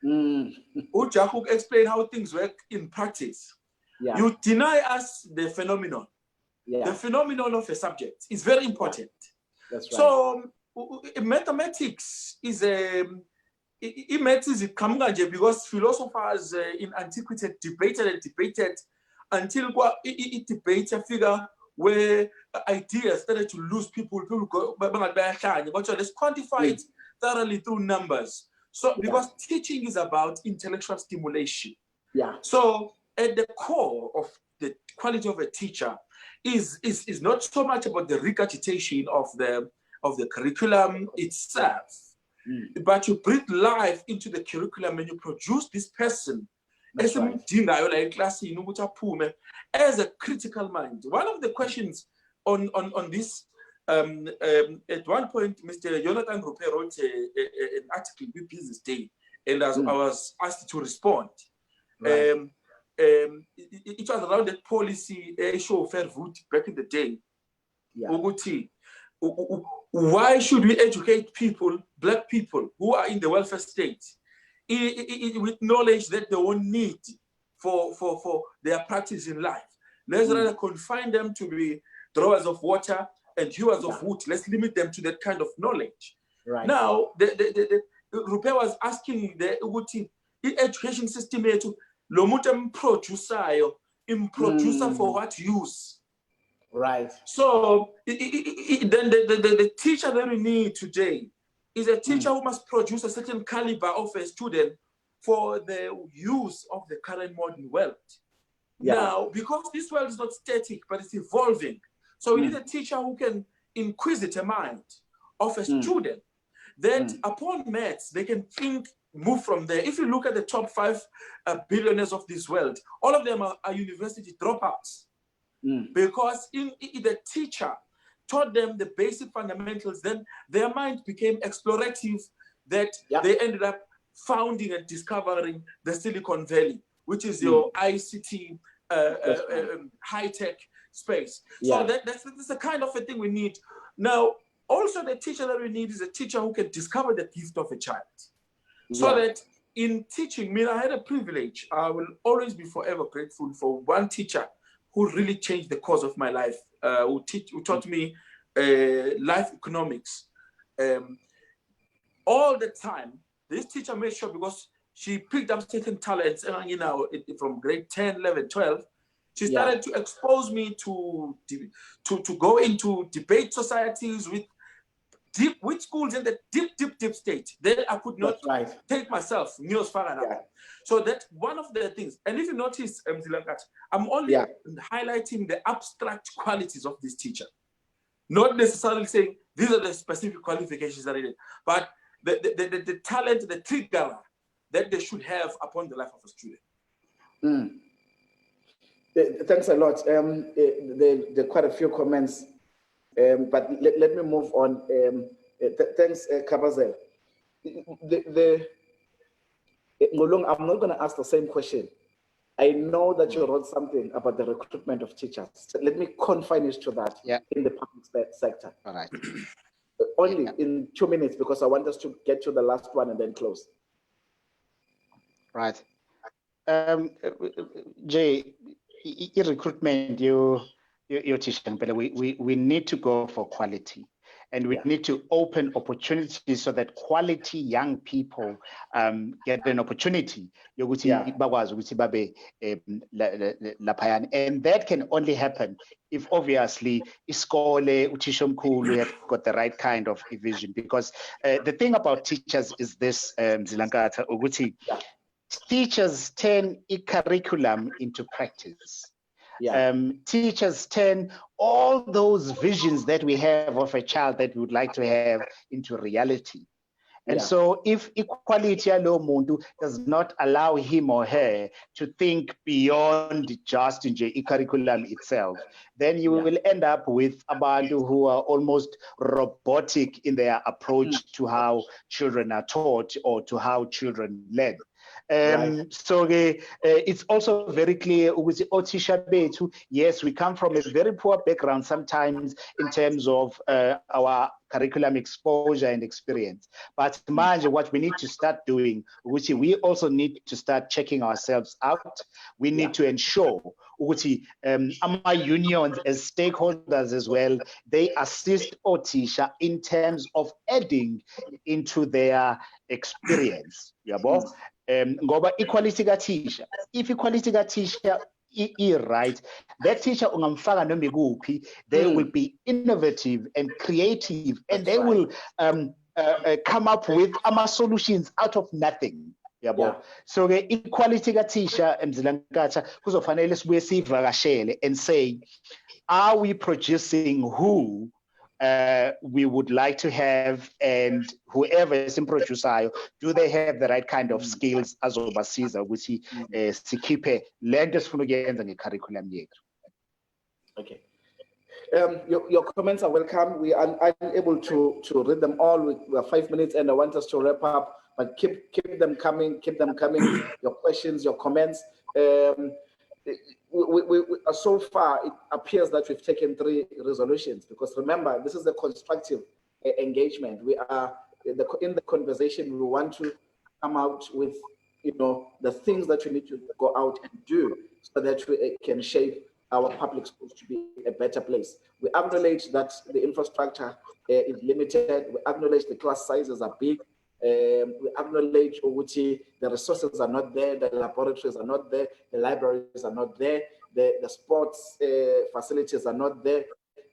Ujaku explain how things work in practice. You deny us the phenomenon. The phenomenon of a subject is very important. That's right. So mathematics is because philosophers in antiquity debated until it debate a figure where ideas started to lose people go, but let's quantify it thoroughly through numbers. So because teaching is about intellectual stimulation. So at the core of the quality of a teacher is not so much about the regurgitation of the curriculum itself, but you breathe life into the curriculum and you produce this person as a critical mind. One of the questions on this, at one point, Mr. Jonathan Rupe wrote an article with Business Day, and I was asked to respond. It was around that policy show fair vote back in the day. Why should we educate people, black people who are in the welfare state, with knowledge that they won't need for their practice in life? Let's rather confine them to be drawers of water and hewers of wood. Let's limit them to that kind of knowledge. Now, the Rupe was asking the education system to lomutem producer for what use? So then the teacher that we need today is a teacher who must produce a certain caliber of a student for the use of the current modern world. Now, because this world is not static, but it's evolving, so we need a teacher who can inquisite a mind of a student. that upon maths, they can move from there. If you look at the top 5 billionaires of this world, all of them are university dropouts. Because the teacher taught them the basic fundamentals, then their mind became explorative, that they ended up founding and discovering the Silicon Valley, which is your ICT high-tech space. So that's the kind of a thing we need. Now, also the teacher that we need is a teacher who can discover the gift of a child. So that in teaching, I had a privilege. I will always be forever grateful for one teacher who really changed the course of my life, who taught me life economics. All the time, this teacher made sure, because she picked up certain talents, from grade 10, 11, 12, she started to expose me to go into debate societies with schools in the deep state. Then I could not take myself near as far enough. So that's one of the things. And if you notice, I'm only highlighting the abstract qualities of this teacher, not necessarily saying these are the specific qualifications that I did, but the talent, the trigger that they should have upon the life of a student. Thanks a lot. There are quite a few comments, but let me move on. Thanks, Kabazel. I'm not going to ask the same question. I know that you wrote something about the recruitment of teachers. So let me confine it to that in the public sector. All right. Only in 2 minutes, because I want us to get to the last one and then close. Right. Jay, recruitment, you teaching, but we need to go for quality, and we need to open opportunities so that quality young people get an opportunity. And that can only happen if obviously iskole utishomkhulu have got the right kind of vision. Because the thing about teachers is this, Zilankatha, ukuthi teachers turn a curriculum into practice. Teachers turn all those visions that we have of a child that we would like to have into reality. And so if equality muntu does not allow him or her to think beyond just the curriculum itself, then you will end up with abantu who are almost robotic in their approach to how children are taught or to how children learn. So it's also very clear with Otisha Betu, yes, we come from a very poor background sometimes in terms of our curriculum exposure and experience. But what we need to start doing, we also need to start checking ourselves out. We need to ensure our unions as stakeholders as well, they assist Otisha in terms of adding into their experience. Ngoba equality ka teacher, if equality ka teacher is right, that teacher ungamfaka noma ikuphi, they will be innovative and creative, and they will come up with solutions out of nothing. So the equality ka teacher, Mzilankatha, kuzofanele sibuye sivakashele and say, are we producing who we would like to have, and whoever is in producer, do they have the right kind of skills as obasiza ukuthi sikhiphe lento esifuna ukuyenza nge-curriculum yethu. Okay. Your comments are welcome. We are unable to read them all. We have 5 minutes and I want us to wrap up, but keep them coming, your questions, your comments. So far, it appears that we've taken 3 resolutions, because remember, this is a constructive engagement. We are in the conversation. We want to come out with, the things that we need to go out and do so that we can shape our public schools to be a better place. We acknowledge that the infrastructure is limited. We acknowledge the class sizes are big. We acknowledge the resources are not there, the laboratories are not there, the libraries are not there, the sports facilities are not there,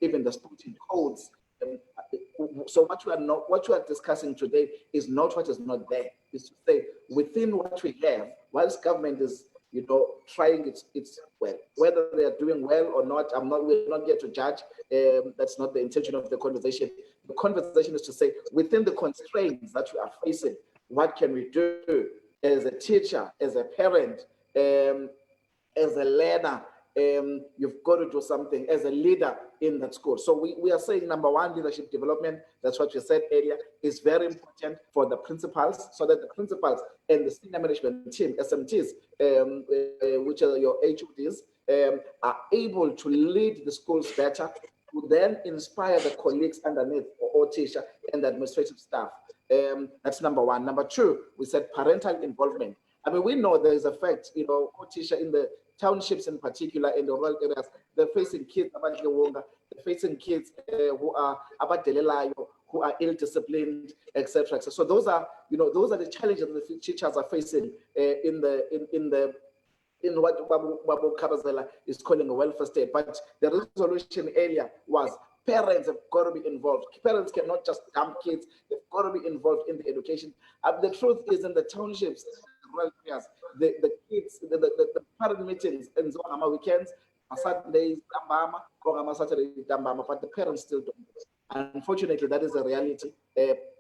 even the sporting codes. So what we are discussing today is not what is not there. It's to say, within what we have, whilst government is trying its well. Whether they are doing well or not, we're not here to judge. That's not the intention of the conversation. The conversation is to say, within the constraints that we are facing, what can we do as a teacher, as a parent, as a learner? You've got to do something as a leader in that school. So we are saying, number one, leadership development, that's what you said earlier, is very important for the principals, so that the principals and the senior management team, SMTs, which are your HODs, are able to lead the schools better, to then inspire the colleagues underneath, or teacher and the administrative staff. That's number one. Number two, we said parental involvement. I mean, we know there is a fact, teacher in the townships in particular, in the rural areas, they're facing kids, they're facing kids who are who are ill-disciplined, etc. So those are the challenges that the teachers are facing in what Babu Kabazela is calling a welfare state. But the resolution area was parents have got to be involved. Parents cannot just dump kids. They've got to be involved in the education. The truth is, in the townships, rural areas, the kids, the parent meetings and so on weekends, Saturdays, Saturday, but the parents still don't. Unfortunately, that is a reality.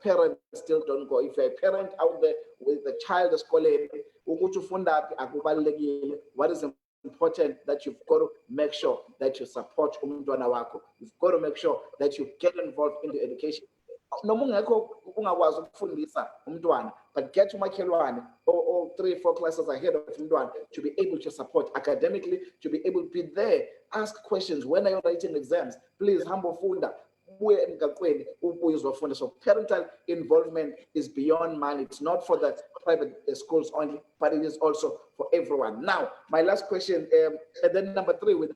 Parents still don't go. If you're a parent out there with the child is calling, what is important that you've got to make sure that you support umntwana wakho. You've got to make sure that you get involved in the education. But get to Makelwane or 3-4 classes ahead of umntwana to be able to support academically, to be able to be there, ask questions. When are you writing exams? Please, humble funda. So parental involvement is beyond money. It's not for the private schools only, but it is also for everyone. Now, my last question, and then number three, with a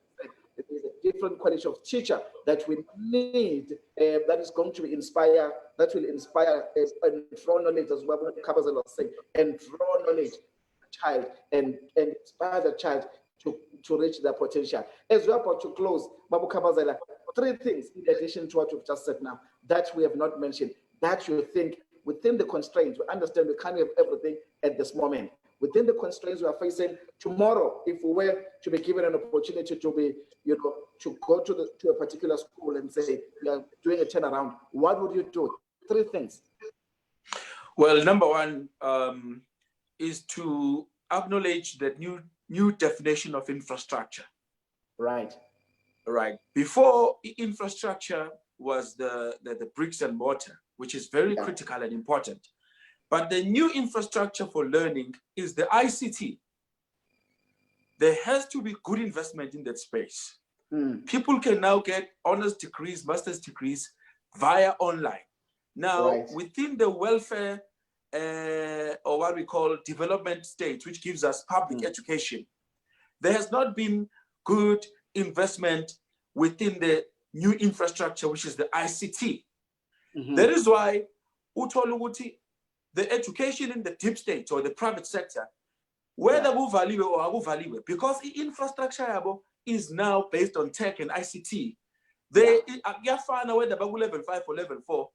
different quality of teacher that we need, that is going to inspire, that will inspire and draw knowledge, as well as Kabazela was saying, and draw knowledge child and inspire the child to reach their potential. As we're about to close, Babu Kabazela, 3 things in addition to what you've just said now that we have not mentioned, that you think within the constraints, we understand we can't have everything at this moment. Within the constraints we are facing tomorrow, if we were to be given an opportunity to be, to go to a particular school and say we are doing a turnaround, what would you do? 3 things. Well, number one is to acknowledge that new definition of infrastructure. Right. Right. Before, infrastructure was the bricks and mortar, which is very critical and important. But the new infrastructure for learning is the ICT. There has to be good investment in that space. People can now get honors degrees, master's degrees via online. Now, within the welfare or what we call development state, which gives us public education, there has not been good investment within the new infrastructure, which is the ICT. That is why the education in the deep state or the private sector, whether we value or we value, because the infrastructure is now based on tech and ICT. They whether level 5 or level 4,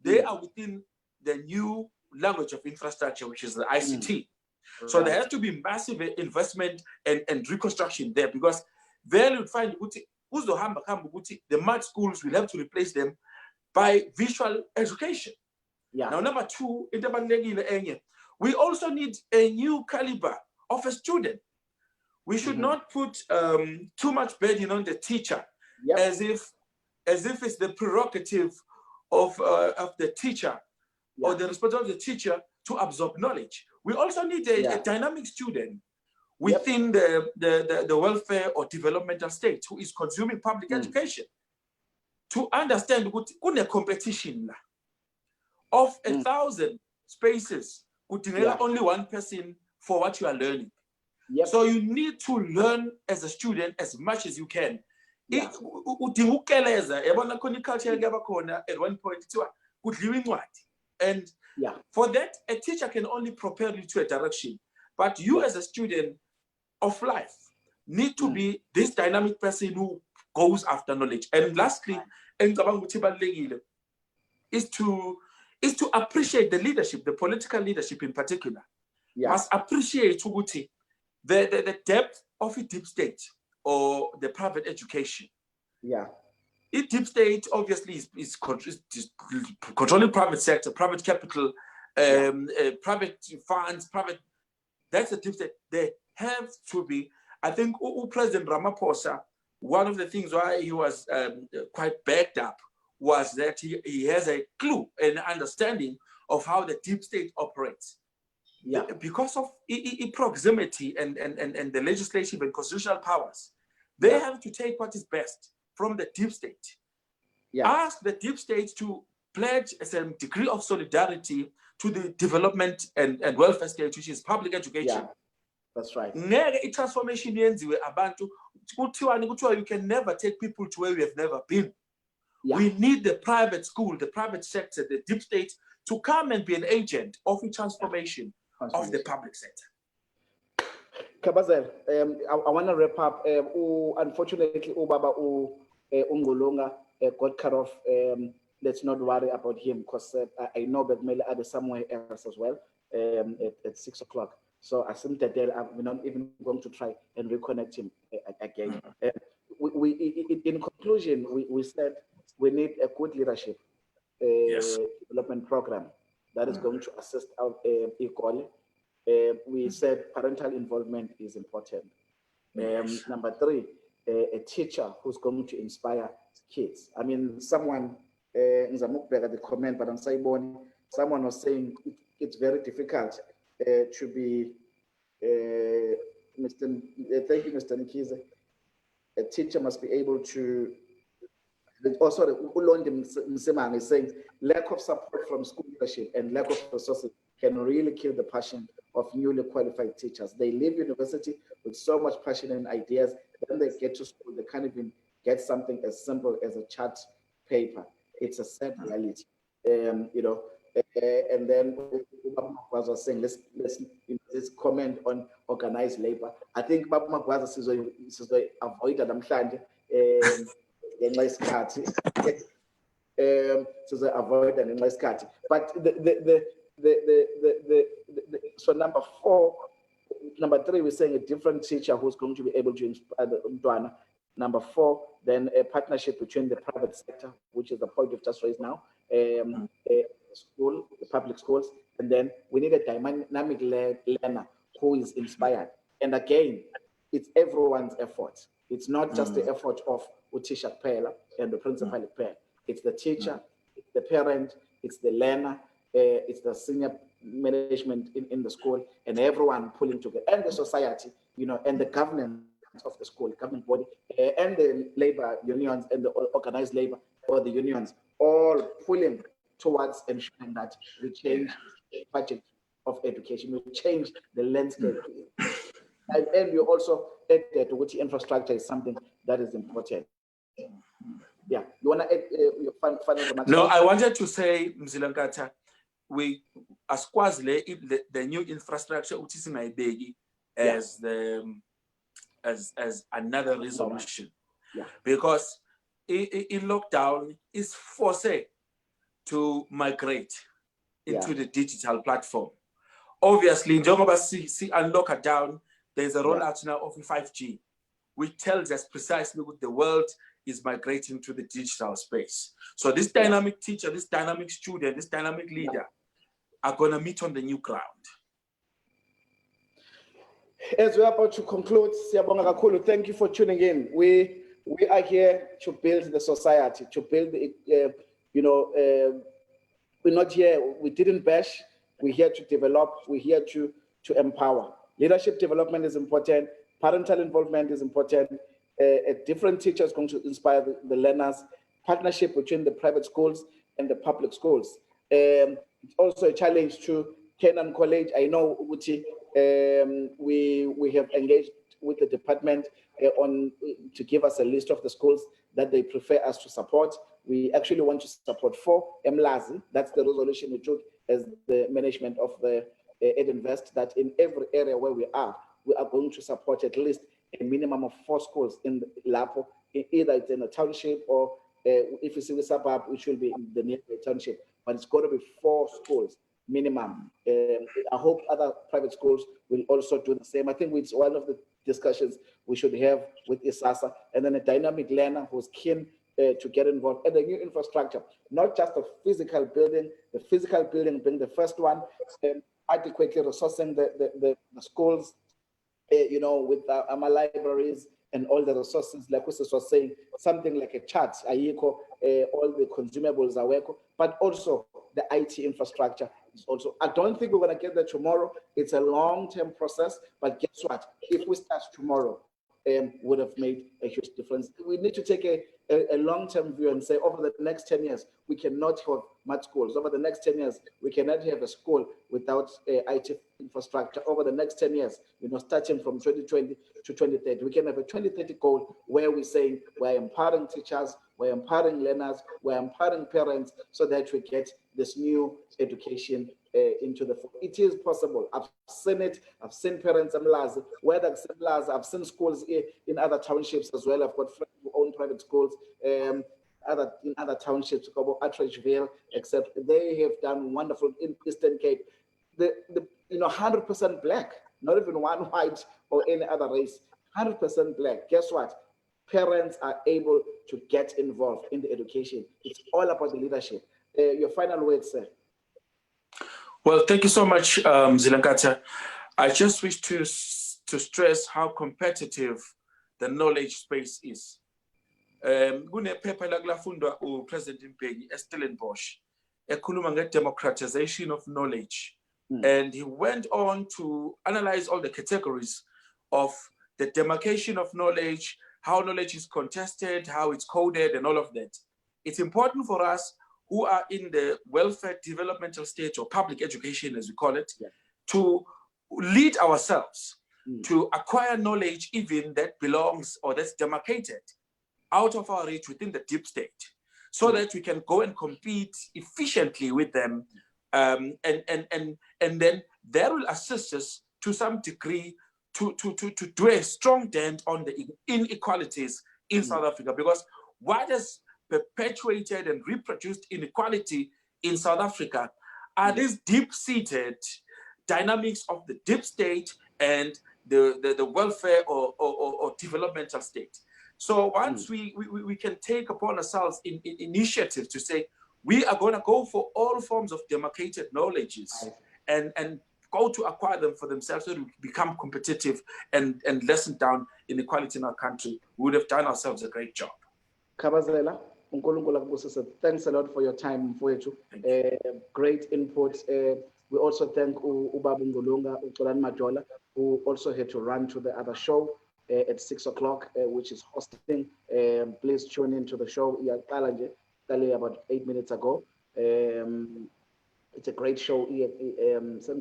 they are within the new language of infrastructure, which is the ICT. So there has to be massive investment and reconstruction there, because there you would find the mud schools will have to replace them by visual education. Now, number 2, we also need a new caliber of a student. We should not put too much burden on the teacher, as if it's the prerogative of the teacher or the responsibility of the teacher to absorb knowledge. We also need a dynamic student within the welfare or developmental state who is consuming public education to understand what a competition of 1,000 spaces could only one person for what you are learning. So you need to learn as a student as much as you can. At one point, and for that, a teacher can only prepare you to a direction. But you as a student of life need to be this dynamic person who goes after knowledge. And lastly, is to appreciate the leadership, the political leadership in particular. Must appreciate the depth of a deep state or the private education. Yeah. A deep state obviously is controlling private sector, private capital, private funds, private. That's a deep state. They have to be. I think President Ramaphosa, one of the things why he was quite backed up was that he has a clue and understanding of how the deep state operates. Yeah. Because of proximity and the legislative and constitutional powers, they have to take what is best from the deep state. Yeah. Ask the deep state to pledge a certain degree of solidarity to the development and welfare state, which is public education. Yeah. That's right. Transformation abantu you can never take people to where we have never been. Yeah. We need the private school, the private sector, the deep state to come and be an agent of the transformation of the public sector. Kabazel, I want to wrap up. Unfortunately, Baba Ungolonga got cut off. Let's not worry about him because I know that Mele are somewhere else as well at 6 o'clock. So I think that we're not even going to try and reconnect him again. In conclusion, we said we need a good leadership development program that is going to assist our equally. We said parental involvement is important. Number 3, a teacher who's going to inspire kids. I mean, someone, the comment, but on Saibon, someone was saying it's very difficult to be, thank you, Mr. Mkhize. A teacher must be able to, sorry, Ulondi Msimang is saying lack of support from school leadership and lack of resources can really kill the passion of newly qualified teachers. They leave university with so much passion and ideas, then they get to school, they can't even get something as simple as a chart paper. It's a sad reality, and then was saying, let's comment on organized labor. I think Baba Magwaza says avoid namhlanje ngenxa yesikhathi avoid ngenxa yesikhathi. But so number 3, we're saying a different teacher who's going to be able to inspire the Umtwana. Number 4, then a partnership between the private sector, which is the point we've just raised now, school, the public schools, and then we need a dynamic learner who is inspired. And again, it's everyone's effort. It's not just the effort of Utisha Pela and the principal Pela. It's the teacher, it's the parent, it's the learner, it's the senior management in the school, and everyone pulling together, and the society, and the governance of the school, government body, and the labor unions and the organized labor or the unions, all pulling towards ensuring that we change the budget of education, we change the landscape. And you also add that which infrastructure is something that is important. Yeah, you want to add your final remarks? No, I wanted to say, Mzilankata, we as the new infrastructure which is in Ibegi as another resolution, because in lockdown is forced to migrate into the digital platform. Obviously, in Jongoba see and lock down, there's a rollout now of 5G, which tells us precisely what the world is migrating to the digital space. So this dynamic teacher, this dynamic student, this dynamic leader are going to meet on the new ground. As we're about to conclude, Siyabonga kakhulu, thank you for tuning in. We are here to build the society, to build the, we're not here, we didn't bash, we're here to develop, we're here to empower. Leadership development is important, parental involvement is important, a different teacher is going to inspire the learners, partnership between the private schools and the public schools. It's also a challenge to Kenan College. I know Uti, we have engaged with the department to give us a list of the schools that they prefer us to support. We actually want to support 4 MLAZI. That's the resolution we took as the management of the EdInvest, that in every area where we are going to support at least a minimum of 4 schools in the Lapo, either it's in a township or if it's in the suburb, which will be in the nearby township. But it's got to be 4 schools minimum. I hope other private schools will also do the same. I think it's one of the discussions we should have with ISASA, and then a dynamic learner who's keen to get involved, and the new infrastructure, not just the physical building being the first one, adequately resourcing the schools, with our libraries and all the resources, like Usis was saying, something like a chat, all the consumables are working, but also the IT infrastructure is also. I don't think we're going to get there tomorrow. It's a long-term process, but guess what? If we start tomorrow, would have made a huge difference. We need to take a long-term view and say, over the next 10 years, we cannot have much schools. Over the next 10 years, we cannot have a school without IT infrastructure. Over the next 10 years, starting from 2020 to 2030, we can have a 2030 goal where we say we're empowering teachers, we're empowering learners, we're empowering parents, so that we get this new education into the fold. It is possible. I've seen it. I've seen parents and I've seen schools in other townships as well. I've got friends who own private schools in other townships, Atteridgeville, except they have done wonderful in Eastern Cape. The 100% black, not even one white or any other race, 100% black. Guess what? Parents are able to get involved in the education. It's all about the leadership. Your final words, sir. Well, thank you so much, Zilankatha. I just wish to stress how competitive the knowledge space is. Kunephepha lakulafundwa uPresident Mbeki eStellenbosch ekhuluma nge-democratization of knowledge. And he went on to analyze all the categories of the demarcation of knowledge, how knowledge is contested, how it's coded, and all of that. It's important for us who are in the welfare developmental stage, or public education as we call it, to lead ourselves to acquire knowledge even that belongs or that's demarcated out of our reach within the deep state, so that we can go and compete efficiently with them. And then that will assist us to some degree to do a strong dent on the inequalities in South Africa, because what has perpetuated and reproduced inequality in South Africa are these deep-seated dynamics of the deep state and the welfare or developmental state. So once we can take upon ourselves initiatives to say, we are going to go for all forms of demarcated knowledges and go to acquire them for themselves so that we become competitive and lessen down inequality in our country, we would have done ourselves a great job. Kabazela, thanks a lot for your time, Mfowethu. Great input. We also thank Ubaba Ngolunga, Xolani Majola, who also had to run to the other show at 6 o'clock, which is hosting. Please tune into the show about 8 minutes ago. It's a great show, but it's a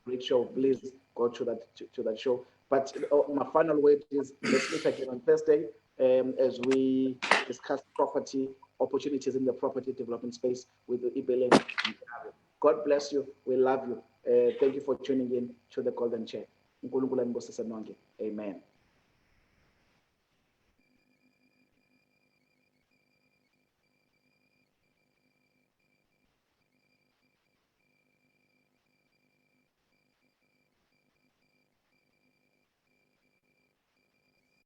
great show. Please go to that show. But my final word is, let's meet again on Thursday as we discuss property opportunities in the property development space with the Ibele. God bless you. We love you. Thank you for tuning in to the Golden Chair. Amen.